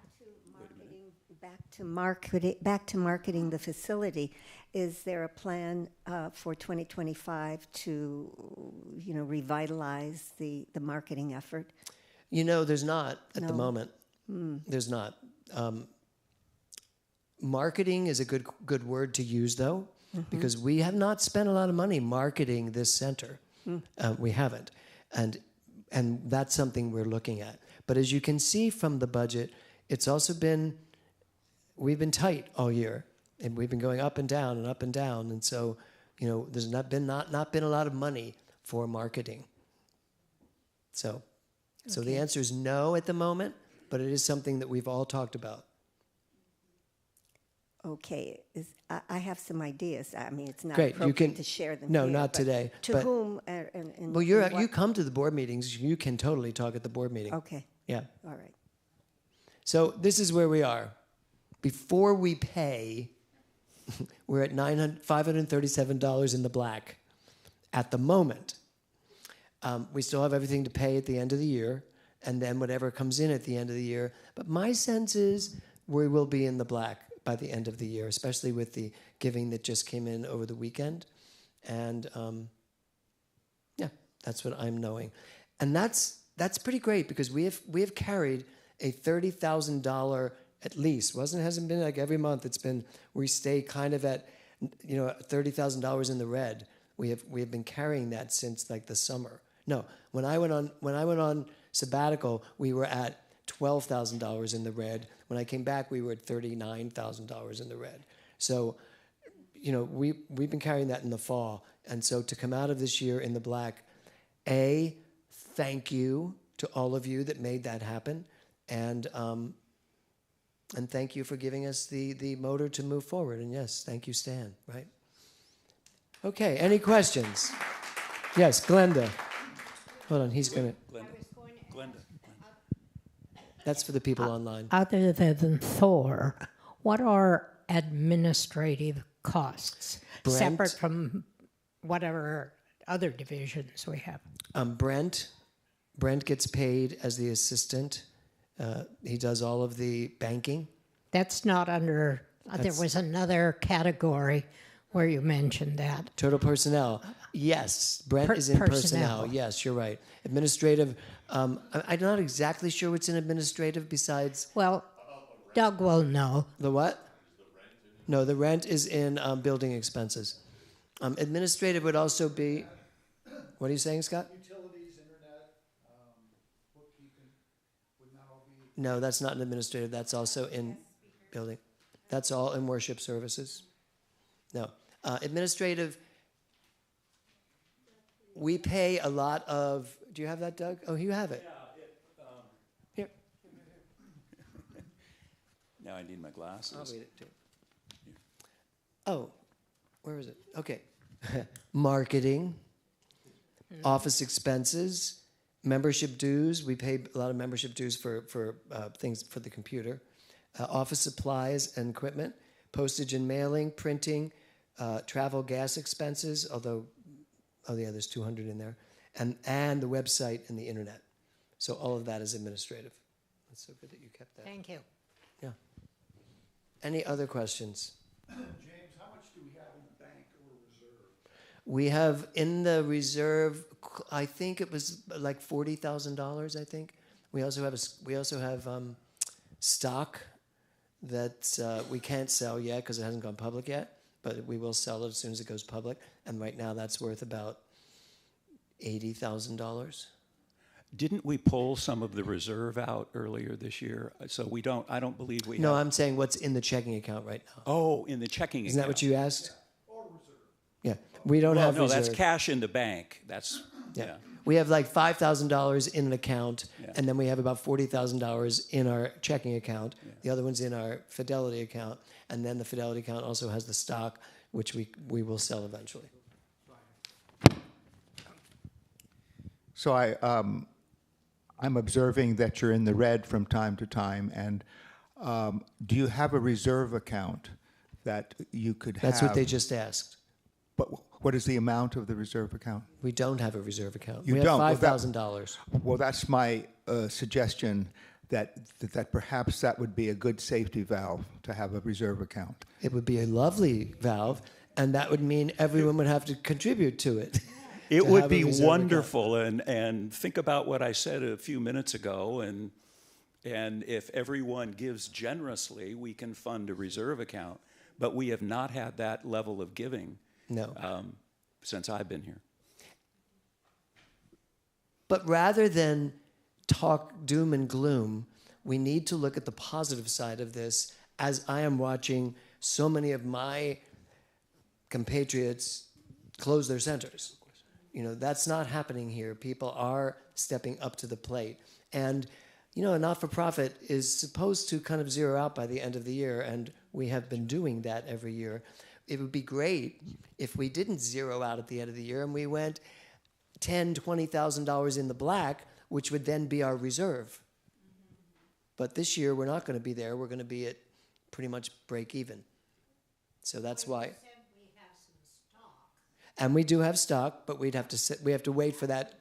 to marketing the facility. Is there a plan for 2025 to, revitalize the marketing effort? There's not at the No. moment. There's not. Marketing is a good word to use, though, because we have not spent a lot of money marketing this center. We haven't, and that's something we're looking at. But as you can see from the budget, it's also we've been tight all year, and we've been going up and down, and so there's not been a lot of money for marketing. So the answer is no at the moment, but it is something that we've all talked about. Okay, I have some ideas. I mean, it's not Great, you appropriate can to share them No, here, not but today. To but, whom? And well, and you what? come to the board meetings. You can totally talk at the board meeting. Okay, Yeah. all right. So this is where we are. Before we pay, we're at $537 in the black at the moment. We still have everything to pay at the end of the year, and then whatever comes in at the end of the year. But my sense is we will be in the black by the end of the year, especially with the giving that just came in over the weekend. And yeah, that's what I'm knowing. And that's pretty great because we have carried a $30,000 at least. Hasn't been like every month. It's been, we stay kind of at $30,000 in the red. We have been carrying that since like the summer. No, when I went on sabbatical, we were at $12,000 in the red. When I came back, we were at $39,000 in the red. So, we've been carrying that in the fall, and so to come out of this year in the black, thank you to all of you that made that happen, and thank you for giving us the motor to move forward. And yes, thank you, Stan. Right? Okay. Any questions? Yes, Glenda. Hold on. He's gonna. Glenda. That's for the people online. Other than Thor, what are administrative costs Brent? separate from whatever other divisions we have? Brent gets paid as the assistant. He does all of the banking. That's not under, there was another category where you mentioned that. Total personnel. Yes, Brent is in personnel. Yes, you're right. Administrative. I'm not exactly sure what's in administrative besides. Well, Doug will know. The what? No, the rent is in building expenses. Administrative would also be. What are you saying, Scott? Utilities, internet, bookkeeping, would not all be. No, that's not in administrative. That's also in building. That's all in worship services. No. Administrative, we pay a lot of. Do you have that, Doug? Oh, you have it. Yeah, Here. Now I need my glasses. I'll read it too. Oh, where is it? Okay. Marketing, office expenses, membership dues. We pay a lot of membership dues for things for the computer. Office supplies and equipment, postage and mailing, printing, travel gas expenses, although, there's 200 in there, and the website and the internet. So all of that is administrative. That's so good that you kept that. Thank you. Yeah. Any other questions? James, how much do we have in the bank or reserve? We have in the reserve, I think it was like $40,000. I think we also have stock that we can't sell yet because it hasn't gone public yet, but we will sell it as soon as it goes public. And right now, that's worth about $80,000. Didn't we pull some of the reserve out earlier this year? So I don't believe we No, have. I'm saying what's in the checking account right now. Oh, in the checking Isn't that account. what you asked? Yeah, we don't Well, have no, reserve. that's cash in the bank. That's, yeah. We have like $5,000 in an account, Yeah. and then we have about $40,000 in our checking account. The other one's in our Fidelity account, and then the Fidelity account also has the stock, which we will sell eventually. So I'm observing that you're in the red from time to time, and do you have a reserve account that you could have? That's what they just asked. But what is the amount of the reserve account? We don't have a reserve account. You we don't? have Well, $5,000. Well, that's my suggestion, that perhaps that would be a good safety valve to have a reserve account. It would be a lovely valve, and that would mean everyone would have to contribute to it. It to would have a be reserve wonderful, and think about what I said a few minutes ago, and if everyone gives generously, we can fund a reserve account. But we have not had that level of giving since I've been here. But rather than talk doom and gloom, we need to look at the positive side of this, as I am watching so many of my compatriots close their centers. You know, that's not happening here. People are stepping up to the plate. And, you know, a not-for-profit is supposed to kind of zero out by the end of the year, and we have been doing that every year. It would be great if we didn't zero out at the end of the year and we went $10,000, $20,000 in the black, which would then be our reserve. But this year, we're not going to be there. We're going to be at pretty much break even. So that's why. And we do have stock, but we have to wait for that.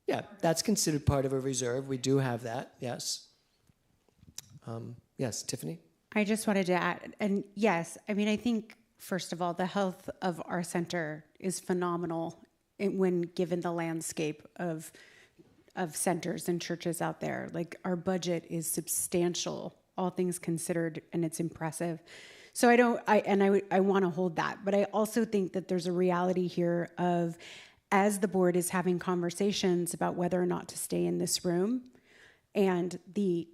Yeah, that's considered part of a reserve. We do have that, yes. Yes, Tiffany? I just wanted to add, and yes, I mean, I think, first of all, the health of our center is phenomenal when given the landscape of centers and churches out there. Like, our budget is substantial, all things considered, and it's impressive. So I want to hold that. But I also think that there's a reality here of, as the board is having conversations about whether or not to stay in this room, and the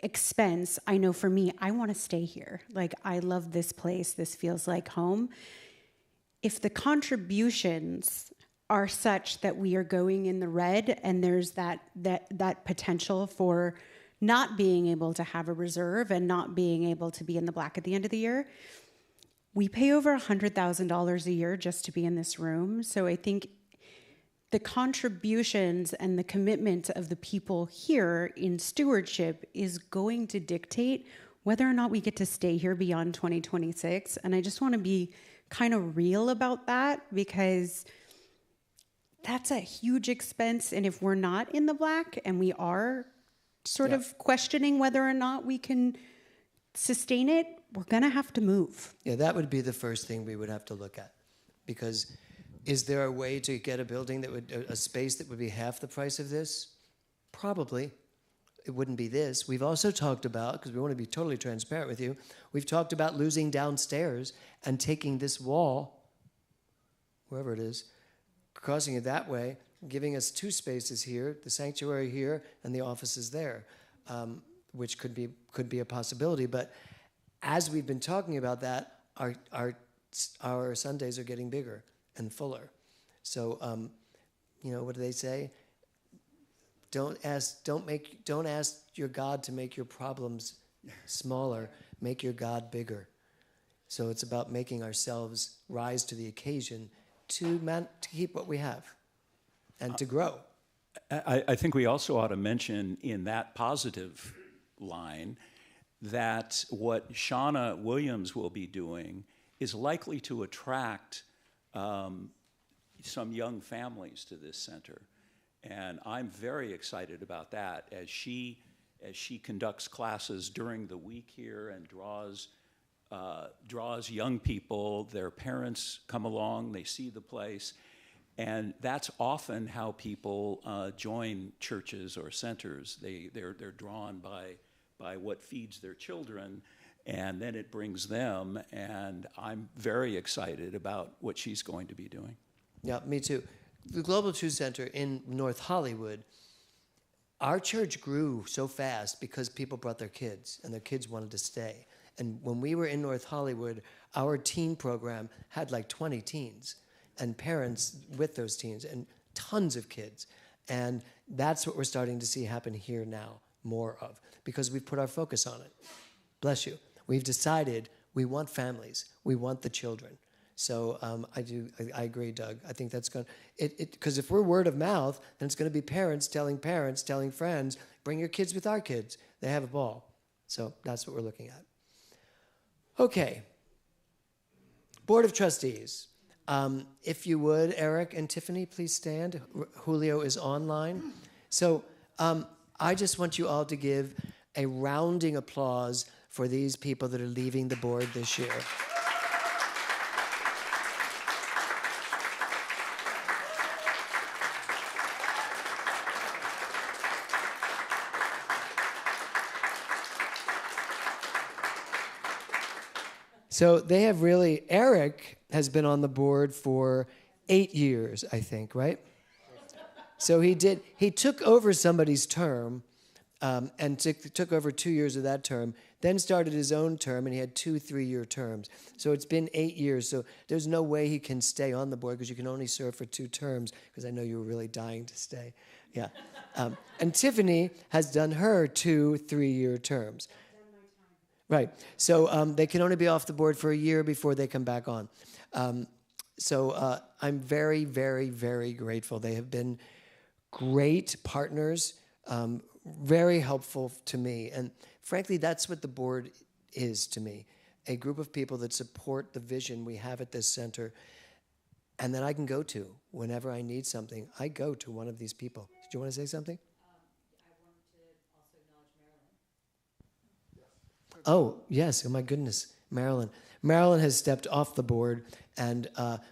expense, I know for me, I want to stay here. Like, I love this place. This feels like home. If the contributions are such that we are going in the red, and there's that potential for not being able to have a reserve and not being able to be in the black at the end of the year, we pay over $100,000 a year just to be in this room. So I think the contributions and the commitment of the people here in stewardship is going to dictate whether or not we get to stay here beyond 2026. And I just want to be kind of real about that, because that's a huge expense. And if we're not in the black and we are sort of questioning whether or not we can sustain it, we're going to have to move. Yeah, that would be the first thing we would have to look at. Because is there a way to get a building that would, a space that would be half the price of this? Probably. It wouldn't be this. We've also talked about, because we want to be totally transparent with you, we've talked about losing downstairs and taking this wall, wherever it is, crossing it that way, giving us two spaces here, the sanctuary here and the offices there, which could be a possibility. But as we've been talking about that, our Sundays are getting bigger and fuller. So, you know, what do they say? Don't ask your God to make your problems smaller. Make your God bigger. So it's about making ourselves rise to the occasion to keep what we have and to grow. I think we also ought to mention in that positive line that what Shauna Williams will be doing is likely to attract some young families to this center. And I'm very excited about that as she conducts classes during the week here and draws young people. Their parents come along, they see the place, and that's often how people join churches or centers. They're drawn by what feeds their children, and then it brings them. And I'm very excited about what she's going to be doing. Yeah, me too. the Global Truth Center in North Hollywood, our church grew so fast because people brought their kids, and their kids wanted to stay. And when we were in North Hollywood, our teen program had like 20 teens and parents with those teens and tons of kids. And that's what we're starting to see happen here now, more of, because we've put our focus on it. Bless you. We've decided we want families. We want the children. So I agree, Doug. I think that's going to, because if we're word of mouth, then it's going to be parents telling friends, bring your kids with our kids. They have a ball. So that's what we're looking at. Okay. Board of Trustees. If you would, Eric and Tiffany, please stand. Julio is online. So I just want you all to give a rounding applause for these people that are leaving the board this year. So they have really, Eric has been on the board for 8 years, I think, right? So he took over somebody's term and took over 2 years of that term, then started his own term, and he had 2 3-year terms. So it's been 8 years, so there's no way he can stay on the board because you can only serve for 2 terms, because I know you were really dying to stay. Yeah. And Tiffany has done her 2 3-year terms. Right. So they can only be off the board for a year before they come back on. So I'm very, very, very grateful. They have been great partners, very helpful to me. And frankly, that's what the board is to me, a group of people that support the vision we have at this center and that I can go to whenever I need something. I go to one of these people. Did you want to say something? Oh, yes. Oh, my goodness. Marilyn. Marilyn has stepped off the board, and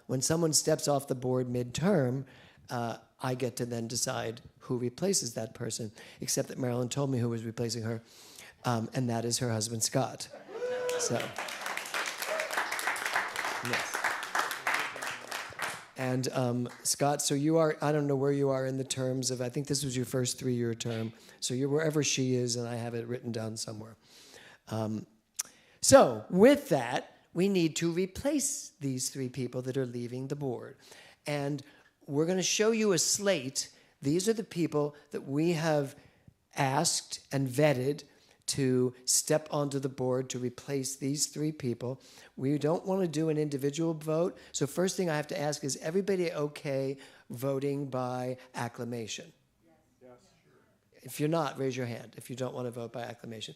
when someone steps off the board midterm, I get to then decide who replaces that person, except that Marilyn told me who was replacing her, and that is her husband, Scott. So, yes. And Scott, so you are, I don't know where you are in the terms of, I think this was your first 3-year term, so you're wherever she is, and I have it written down somewhere. So with that, we need to replace these 3 people that are leaving the board. And we're going to show you a slate. These are the people that we have asked and vetted to step onto the board to replace these 3 people. We don't want to do an individual vote. So first thing I have to ask, is everybody okay voting by acclamation? If you're not, raise your hand if you don't want to vote by acclamation.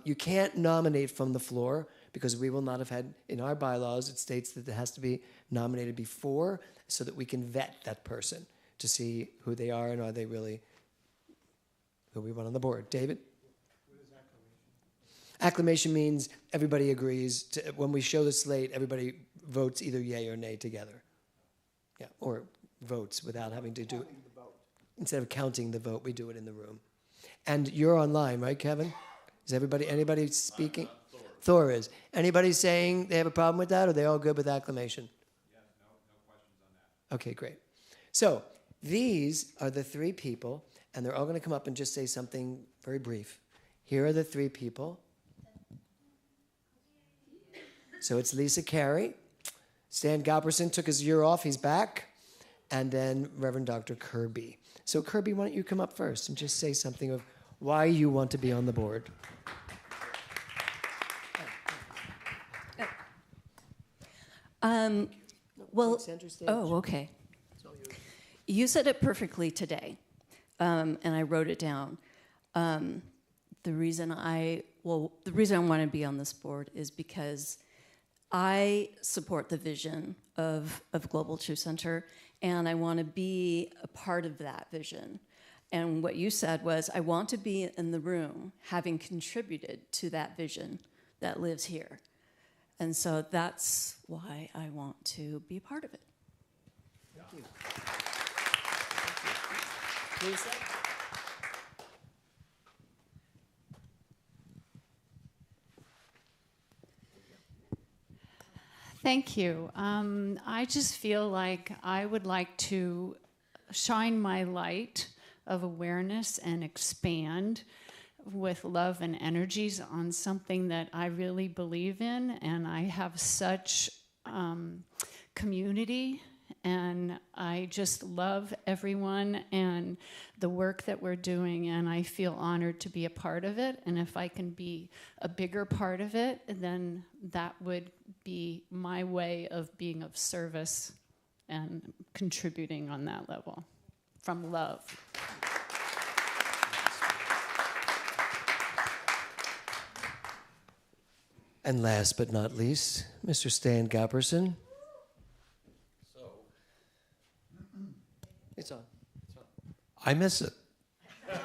You can't nominate from the floor because we will not have had, in our bylaws, it states that it has to be nominated before so that we can vet that person to see who they are and are they really who we want on the board. David? What is acclamation? Acclamation means everybody agrees. When we show the slate, everybody votes either yay or nay together. Yeah, or votes without having to do it. Instead of counting the vote, we do it in the room. And you're online, right, Kevin? Is anybody speaking? Thor is. Anybody saying they have a problem with that, or are they all good with acclamation? Yes, no questions on that. Okay, great. So these are the 3 people, and they're all going to come up and just say something very brief. Here are the 3 people. So it's Lisa Carey. Stan Galperson took his year off. He's back. And then Reverend Dr. Kirby. So Kirby, why don't you come up first and just say something of why you want to be on the board. Well, oh, okay. You said it perfectly today, and I wrote it down. The reason I want to be on this board is because I support the vision of Global Truth Center, and I want to be a part of that vision. And what you said was, I want to be in the room having contributed to that vision that lives here. And so that's why I want to be a part of it. Thank you. Thank you. Lisa? Thank you. I just feel like I would like to shine my light of awareness and expand with love and energies on something that I really believe in, and I have such community, and I just love everyone and the work that we're doing, and I feel honored to be a part of it. And if I can be a bigger part of it, then that would be my way of being of service and contributing on that level from love. And last but not least, Mr. Stan Gapperson. It's on. I miss it.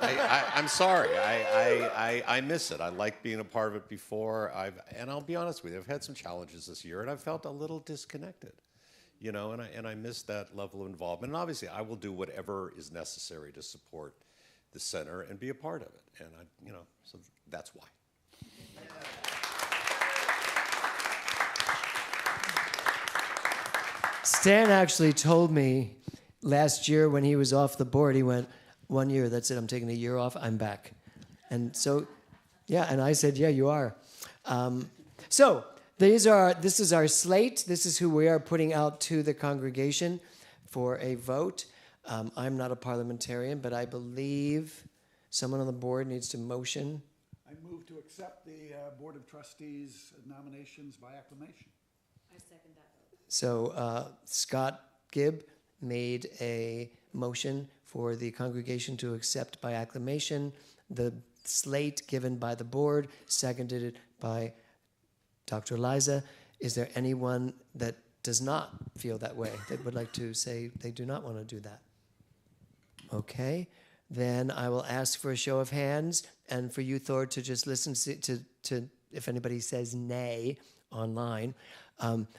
I'm sorry. I miss it. I like being a part of it before. And I'll be honest with you, I've had some challenges this year, and I've felt a little disconnected, you know, and I miss that level of involvement. And obviously, I will do whatever is necessary to support the center and be a part of it. And so that's why. Stan actually told me last year when he was off the board, he went, 1 year, that's it, I'm taking a year off, I'm back. And so, yeah, and I said, yeah, you are. So this is our slate. This is who we are putting out to the congregation for a vote. I'm not a parliamentarian, but I believe someone on the board needs to motion. I move to accept the Board of Trustees nominations by acclamation. I second that vote. So Scott Gibb made a motion for the congregation to accept by acclamation the slate given by the board, seconded by Dr. Liza. Is there anyone that does not feel that way, that would like to say they do not want to do that? Okay, then I will ask for a show of hands, and for you, Thor, to just listen to if anybody says nay online.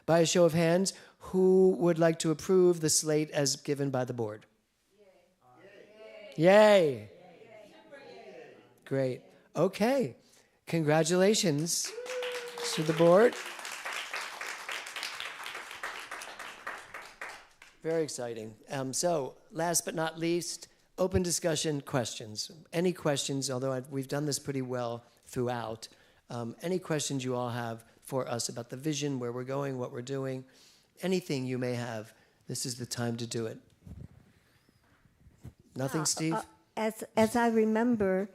By a show of hands, who would like to approve the slate as given by the board? Yay. Yay. Great. Okay. Congratulations to the board. Very exciting. So, last but not least, open discussion questions. Any questions, although we've done this pretty well throughout, any questions you all have for us about the vision, where we're going, what we're doing, anything you may have, this is the time to do it. Nothing, Steve? As I remember,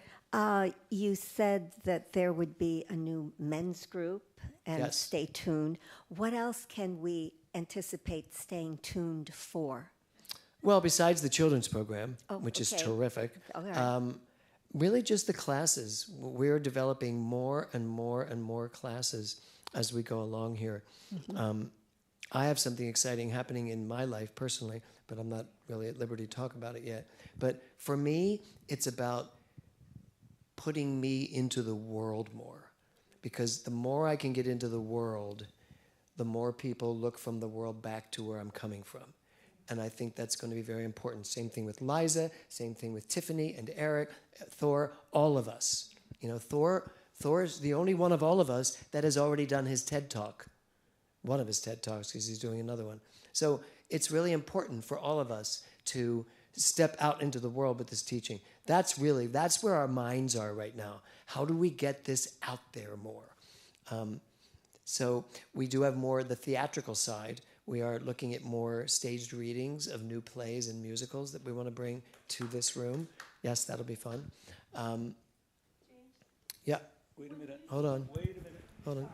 you said that there would be a new men's group, and Yes. stay tuned. What else can we anticipate staying tuned for? Well, besides the children's program, Oh, which is okay. terrific, All right. really just the classes. We're developing more and more and more classes as we go along here. Mhm. I have something exciting happening in my life personally, but I'm not really at liberty to talk about it yet. But for me, it's about putting me into the world more. Because the more I can get into the world, the more people look from the world back to where I'm coming from. And I think that's going to be very important. Same thing with Liza, same thing with Tiffany and Eric, Thor, all of us. You know, Thor is the only one of all of us that has already done his TED Talk. One of his TED Talks, because he's doing another one. So it's really important for all of us to step out into the world with this teaching. That's where our minds are right now. How do we get this out there more? So we do have more the theatrical side. We are looking at more staged readings of new plays and musicals that we want to bring to this room. Yes, that'll be fun. Yeah. Wait a minute. Hold on. Wait a minute. Hold on.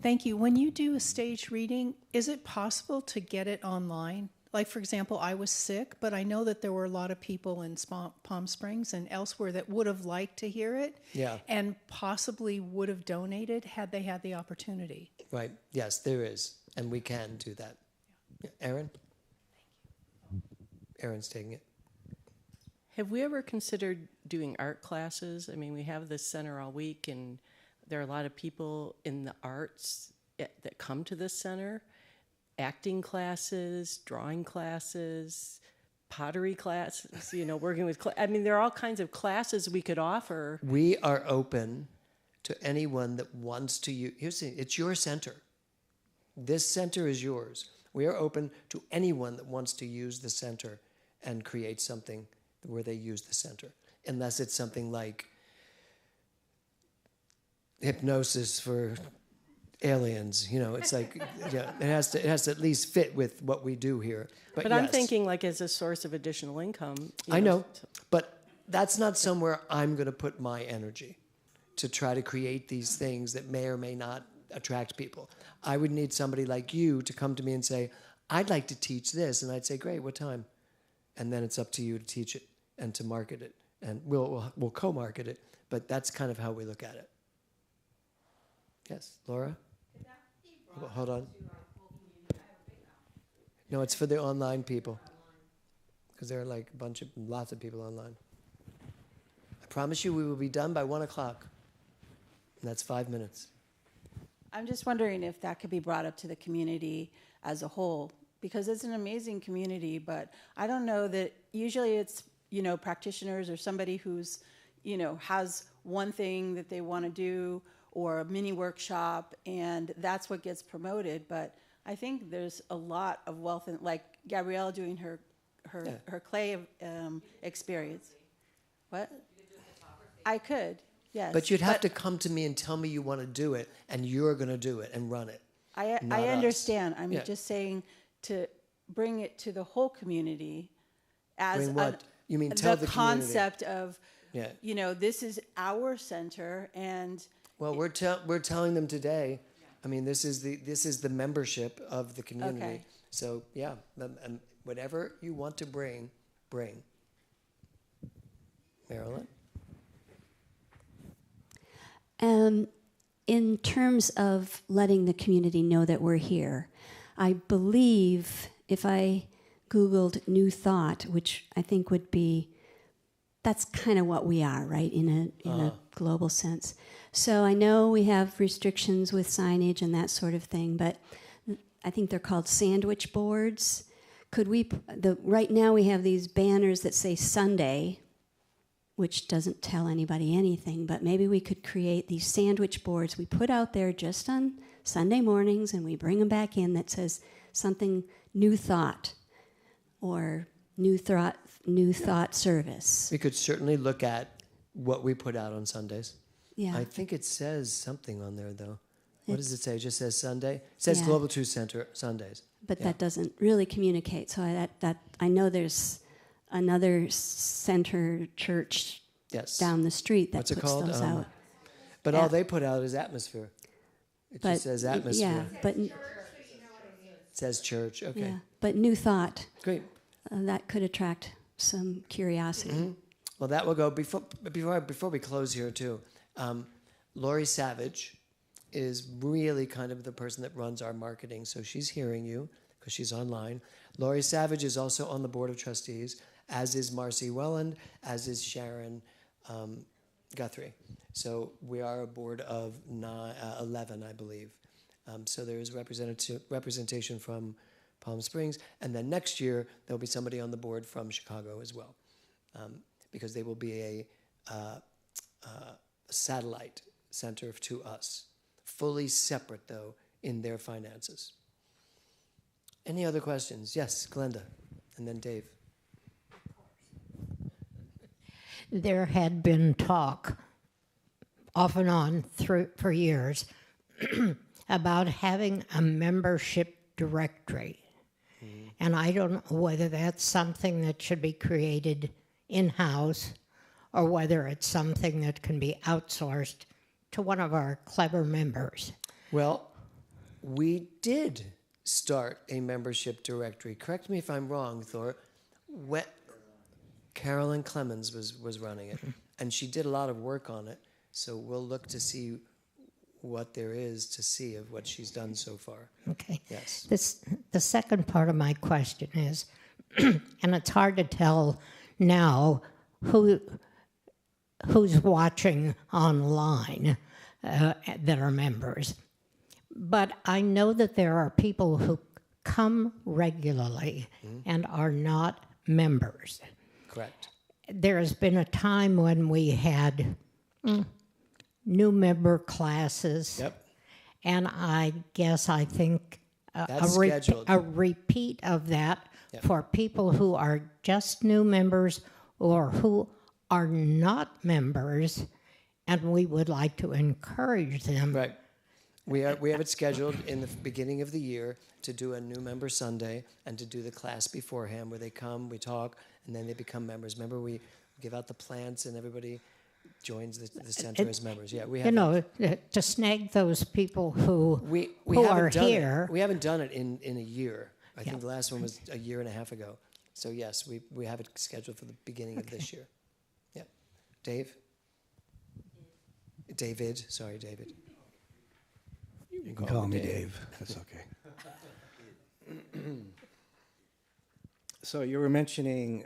Thank you. When you do a stage reading, is it possible to get it online? Like, for example, I was sick, but I know that there were a lot of people in Palm Springs and elsewhere that would have liked to hear it, Yeah. and possibly would have donated had they had the opportunity. Right. Yes, there is. And we can do that. Yeah. Aaron? Aaron's taking it. Have we ever considered doing art classes? I mean, we have this center all week, and there are a lot of people in the arts that come to this center. Acting classes, drawing classes, pottery classes, working with I mean, there are all kinds of classes we could offer. We are open to anyone that wants to use. Here's the thing, it's your center. This center is yours. We are open to anyone that wants to use the center and create something where they use the center, unless it's something like hypnosis for aliens. You know, it's like, yeah, it has to at least fit with what we do here. But I'm thinking like as a source of additional income. I know, but that's not somewhere I'm going to put my energy to try to create these things that may or may not attract people. I would need somebody like you to come to me and say, I'd like to teach this. And I'd say, great, what time? And then it's up to you to teach it and to market it. And we'll co-market it. But that's kind of how we look at it. Yes, Laura? Hold on. No, it's for the online people. Because there are like lots of people online. I promise you we will be done by 1 o'clock. And that's 5 minutes. I'm just wondering if that could be brought up to the community as a whole, because it's an amazing community, but I don't know that usually it's, practitioners or somebody who's, has one thing that they want to do or a mini workshop, and that's what gets promoted. But I think there's a lot of wealth in, like Gabrielle doing her clay experience. What? I could. Yes, but you'd have to come to me and tell me you want to do it, and you're going to do it and run it. I understand. I'm just saying to bring it to the whole community as bring what? You mean tell the concept community. of, this is our center, and well, we're telling them today. I mean, this is the membership of the community. Okay. So yeah, whatever you want to bring. Marilyn. In terms of letting the community know that we're here, I believe if I Googled New Thought, which I think would be, that's kind of what we are, right, in a global sense. So I know we have restrictions with signage and that sort of thing, but I think they're called sandwich boards. Right now we have these banners that say Sunday, which doesn't tell anybody anything, but maybe we could create these sandwich boards we put out there just on Sunday mornings, and we bring them back in that says something New Thought or New Thought Service. We could certainly look at what we put out on Sundays. Yeah. I think it says something on there, though. What does it say? It just says Sunday? It says Global Truth Center Sundays. But that doesn't really communicate. So I know there's another center church down the street that puts those out. But all they put out is atmosphere. It just says atmosphere. Yeah, but it says church. Okay. Yeah, but New Thought. Great. That could attract some curiosity. Mm-hmm. Well, that will go before we close here too. Lori Savage is really kind of the person that runs our marketing, so she's hearing you because she's online. Lori Savage is also on the board of trustees, as is Marcy Welland, as is Sharon Guthrie. So we are a board of 11, I believe. So there is representation from Palm Springs, and then next year there'll be somebody on the board from Chicago as well, because they will be a satellite center to us, fully separate though in their finances. Any other questions? Yes, Glenda, and then Dave. There had been talk, off and on for years, about having a membership directory. Mm-hmm. And I don't know whether that's something that should be created in-house or whether it's something that can be outsourced to one of our clever members. Well, we did start a membership directory. Correct me if I'm wrong, Thor. Carolyn Clemens was running it, and she did a lot of work on it. So we'll look to see what there is to see of what she's done so far. Okay. Yes. The second part of my question is, and it's hard to tell now who's watching online that are members, but I know that there are people who come regularly and are not members. Correct. There has been a time when we had new member classes. Yep. And I think a repeat of that Yeah. for people who are just new members or who are not members, and we would like to encourage them. Right. We have it scheduled in the beginning of the year to do a new member Sunday and to do the class beforehand where they come, we talk, and then they become members. Remember, we give out the plants and everybody joins the center as members. Yeah, we have. To snag those people who who are here. We haven't done it in a year. I think the last one was a year and a half ago. So yes, we have it scheduled for the beginning of this year. Yeah, David. Sorry, David. You can call me Dave. That's okay. So you were mentioning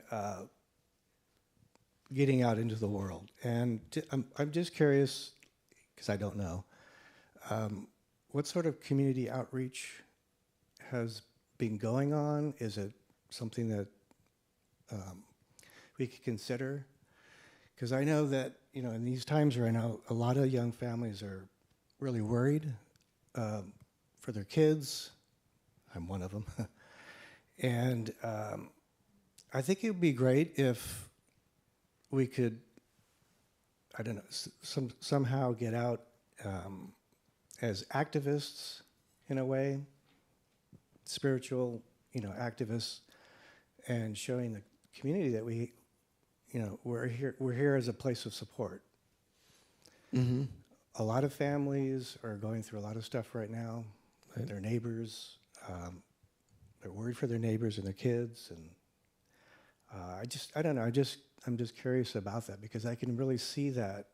getting out into the world, and I'm just curious, because I don't know, what sort of community outreach has been going on? Is it something that we could consider? Because I know that, in these times right now, a lot of young families are really worried for their kids. I'm one of them. And I think it would be great if we could, I don't know, somehow get out as activists in a way, spiritual, activists, and showing the community that we're here as a place of support. Mm-hmm. A lot of families are going through a lot of stuff right now. Right. Their neighbors, they're worried for their neighbors and their kids, and I don't know. I'm just curious about that because I can really see that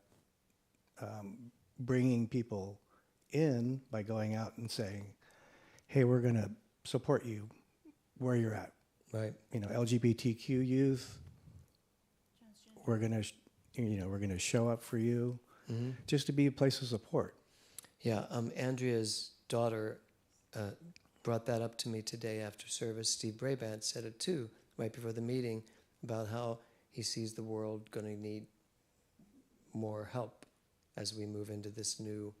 bringing people in by going out and saying, "Hey, we're going to support you where you're at." Right. LGBTQ youth. We're going to show up for you. Mm-hmm. Just to be a place of support. Yeah, Andrea's daughter brought that up to me today after service. Steve Brabant said it too, right before the meeting, about how he sees the world going to need more help as we move into this new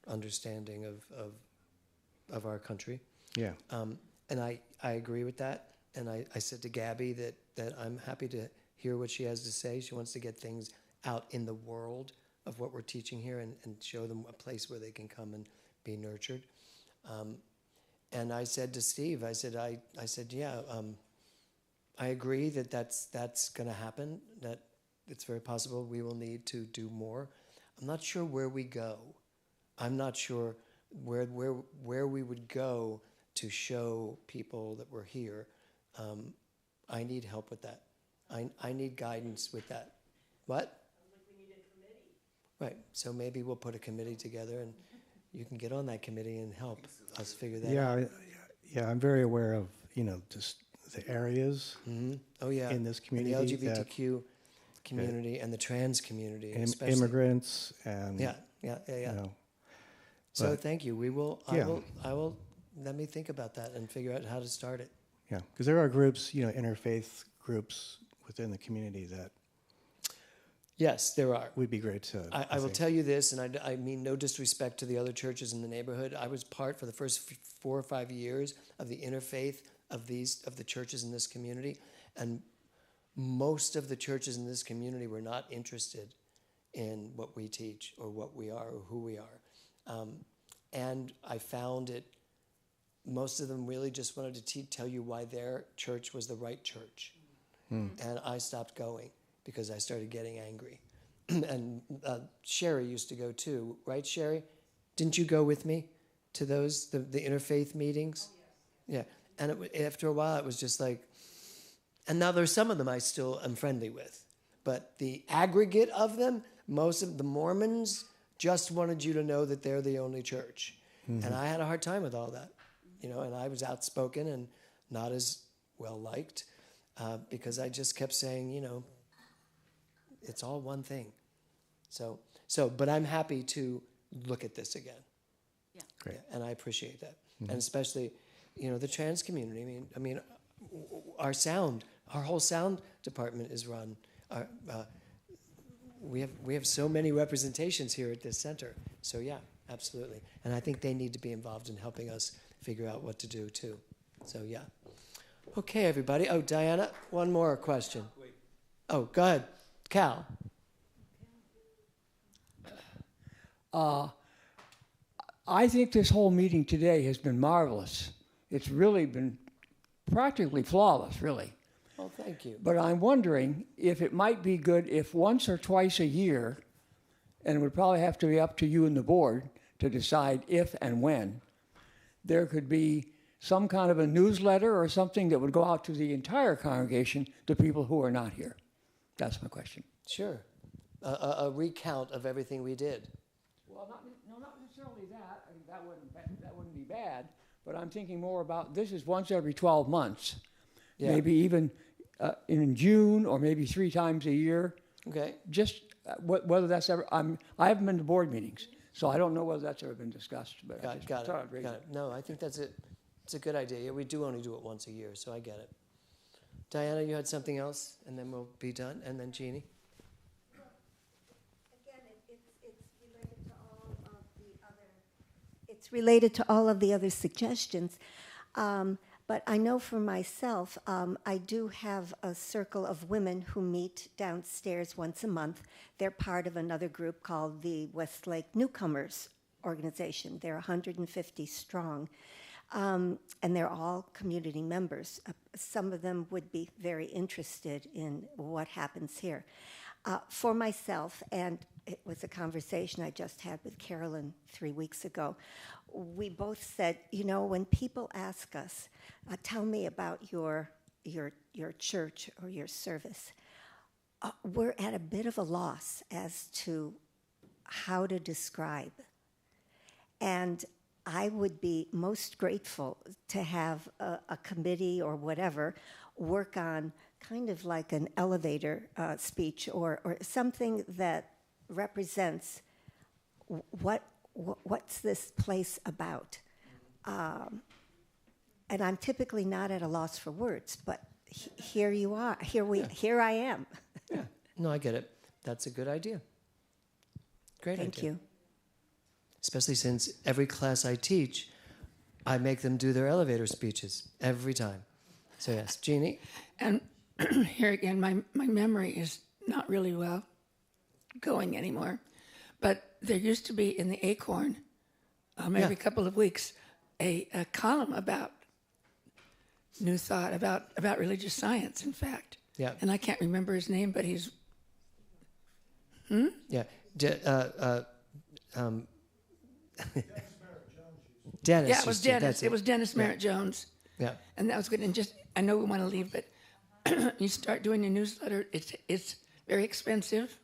understanding of our country. Yeah. And I agree with that. And I said to Gabby that I'm happy to hear what she has to say. She wants to get things out in the world of what we're teaching here and show them a place where they can come and be nurtured. And I said to Steve, I said, yeah, I agree that's going to happen, that it's very possible we will need to do more. I'm not sure where we go. I'm not sure where we would go to show people that we're here. I need help with that. I need guidance with that. What? Right, so maybe we'll put a committee together and you can get on that committee and help us figure that out. Yeah, I'm very aware of, just the areas in this community. And the LGBTQ community and the trans community. And immigrants and... Yeah. So thank you. I will, let me think about that and figure out how to start it. Yeah, because there are groups, interfaith groups within the community that... Yes, there are. Would be great to... I will tell you this, and I mean no disrespect to the other churches in the neighborhood. I was part for the first 4 or 5 years of the interfaith of the churches in this community, and most of the churches in this community were not interested in what we teach or what we are or who we are. And I found it, most of them really just wanted to tell you why their church was the right church. And I stopped going because I started getting angry. And Sherry used to go too, right, Sherry? Didn't you go with me to those, the interfaith meetings? Oh, yes. Yeah, and after a while it was just like, and now there's some of them I still am friendly with, but the aggregate of them, most of the Mormons just wanted you to know that they're the only church. Mm-hmm. And I had a hard time with all that, and I was outspoken and not as well liked because I just kept saying, it's all one thing. But I'm happy to look at this again. Yeah. Great. Yeah, and I appreciate that. Mm-hmm. And especially, the trans community. I mean, our whole sound department is run. We have so many representations here at this center. So yeah, absolutely. And I think they need to be involved in helping us figure out what to do too. So yeah. Okay, everybody. Oh, Diana, one more question. Oh, go ahead, Cal. I think this whole meeting today has been marvelous. It's really been practically flawless, really. Well, thank you. But I'm wondering if it might be good if once or twice a year, and it would probably have to be up to you and the board to decide if and when, there could be some kind of a newsletter or something that would go out to the entire congregation to people who are not here. That's my question. Sure. A recount of everything we did. Well, not necessarily that. I mean, that wouldn't be bad. But I'm thinking more about this is once every 12 months. Yeah. Maybe even in June or maybe 3 times a year. Okay. Just whether that's ever. I haven't been to board meetings, so I don't know whether that's ever been discussed. But Got it. No, I think that's it. It's a good idea. Yeah, we do only do it once a year, so I get it. Diana, you had something else, and then we'll be done, and then Jeannie. Again, it's related to all of the other suggestions. But I know for myself, I do have a circle of women who meet downstairs once a month. They're part of another group called the Westlake Newcomers Organization. They're 150 strong. And they're all community members. Some of them would be very interested in what happens here. For myself, and it was a conversation I just had with Carolyn 3 weeks ago, we both said, you know, when people ask us, tell me about your church or your service, we're at a bit of a loss as to how to describe. And I would be most grateful to have a committee or whatever work on kind of like an elevator speech or something that represents what's this place about. And I'm typically not at a loss for words, but here you are. Here I am. Yeah. No, I get it. That's a good idea. Great idea. Thank you. Especially since every class I teach, I make them do their elevator speeches every time. So yes, Jeannie? And here again, my memory is not really well going anymore. But there used to be in the Acorn, every couple of weeks, a column about New Thought, about religious science, in fact. Yeah. And I can't remember his name, but he's... Yeah. Dennis. Yeah, it was Dennis. It was Dennis Merritt Jones. Yeah. And that was good. And just, I know we want to leave, but you start doing a newsletter, it's very expensive.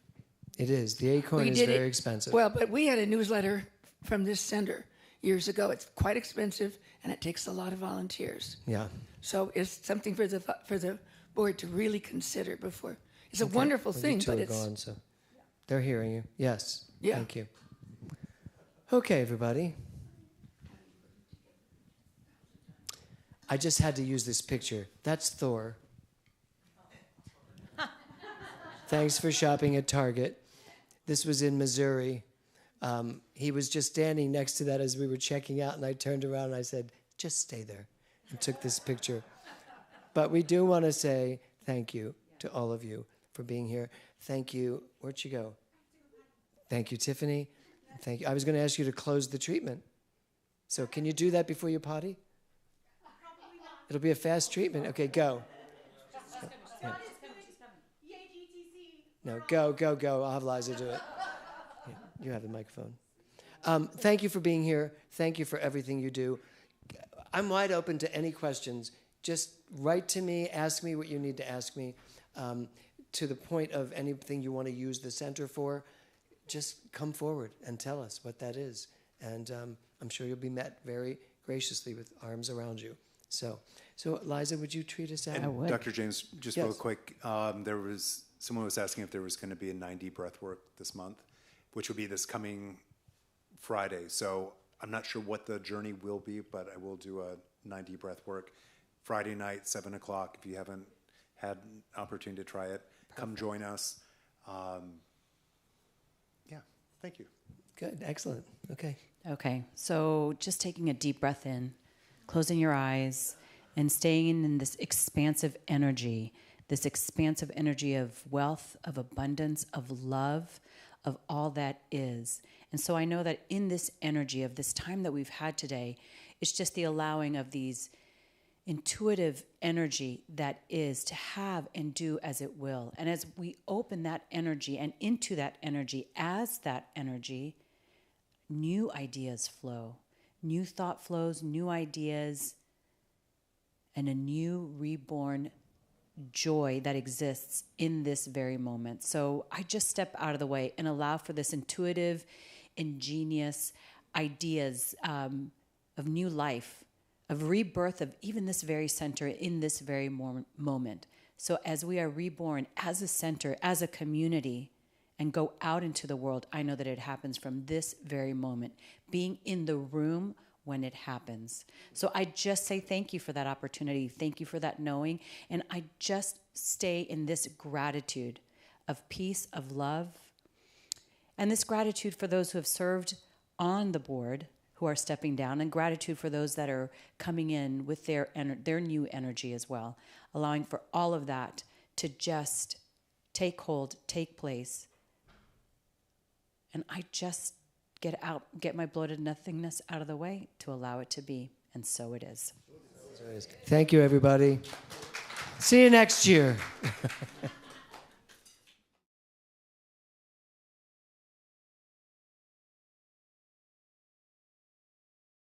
It is. The Acorn is very expensive. Well, but we had a newsletter from this sender years ago. It's quite expensive, and it takes a lot of volunteers. Yeah. So it's something for the board to really consider before. It's a wonderful thing, but it's... gone, so they're hearing you. Yes. Yeah. Thank you. Okay, everybody. I just had to use this picture. That's Thor. Thanks for shopping at Target. This was in Missouri. He was just standing next to that as we were checking out, and I turned around and I said, just stay there, and took this picture. But we do want to say thank you to all of you for being here. Thank you. Where'd she go? Thank you, Tiffany. Thank you. I was going to ask you to close the treatment. So can you do that before you potty? It'll be a fast treatment. Okay, go. Yeah. No, go. I'll have Liza do it. Yeah, you have the microphone. Thank you for being here. Thank you for everything you do. I'm wide open to any questions. Just write to me, ask me what you need to ask me. To the point of anything you want to use the center for, just come forward and tell us what that is. And I'm sure you'll be met very graciously with arms around you. So Liza, would you treat us out? And Dr. James, just real quick, someone was asking if there was going to be a 90 breath work this month, which would be this coming Friday. So I'm not sure what the journey will be, but I will do a 90 breath work Friday night, 7 o'clock. If you haven't had an opportunity to try it, come join us. Yeah, thank you. Good, excellent. Okay. Okay, so just taking a deep breath in closing your eyes and staying in this expansive energy of wealth, of abundance, of love, of all that is. And so I know that in this energy of this time that we've had today, it's just the allowing of these intuitive energy that is to have and do as it will. And as we open that energy and into that energy as that energy, new ideas flow, new thought flows, new ideas, and a new reborn joy that exists in this very moment. So I just step out of the way and allow for this intuitive, ingenious ideas of new life, of rebirth of even this very center in this very moment. So as we are reborn as a center, as a community, and go out into the world, I know that it happens from this very moment, being in the room when it happens. So I just say thank you for that opportunity. Thank you for that knowing. And I just stay in this gratitude of peace, of love, and this gratitude for those who have served on the board, who are stepping down, and gratitude for those that are coming in with their new energy as well, allowing for all of that to just take hold, take place. And I just get my bloated nothingness out of the way to allow it to be. And so it is. Thank you, everybody. See you next year.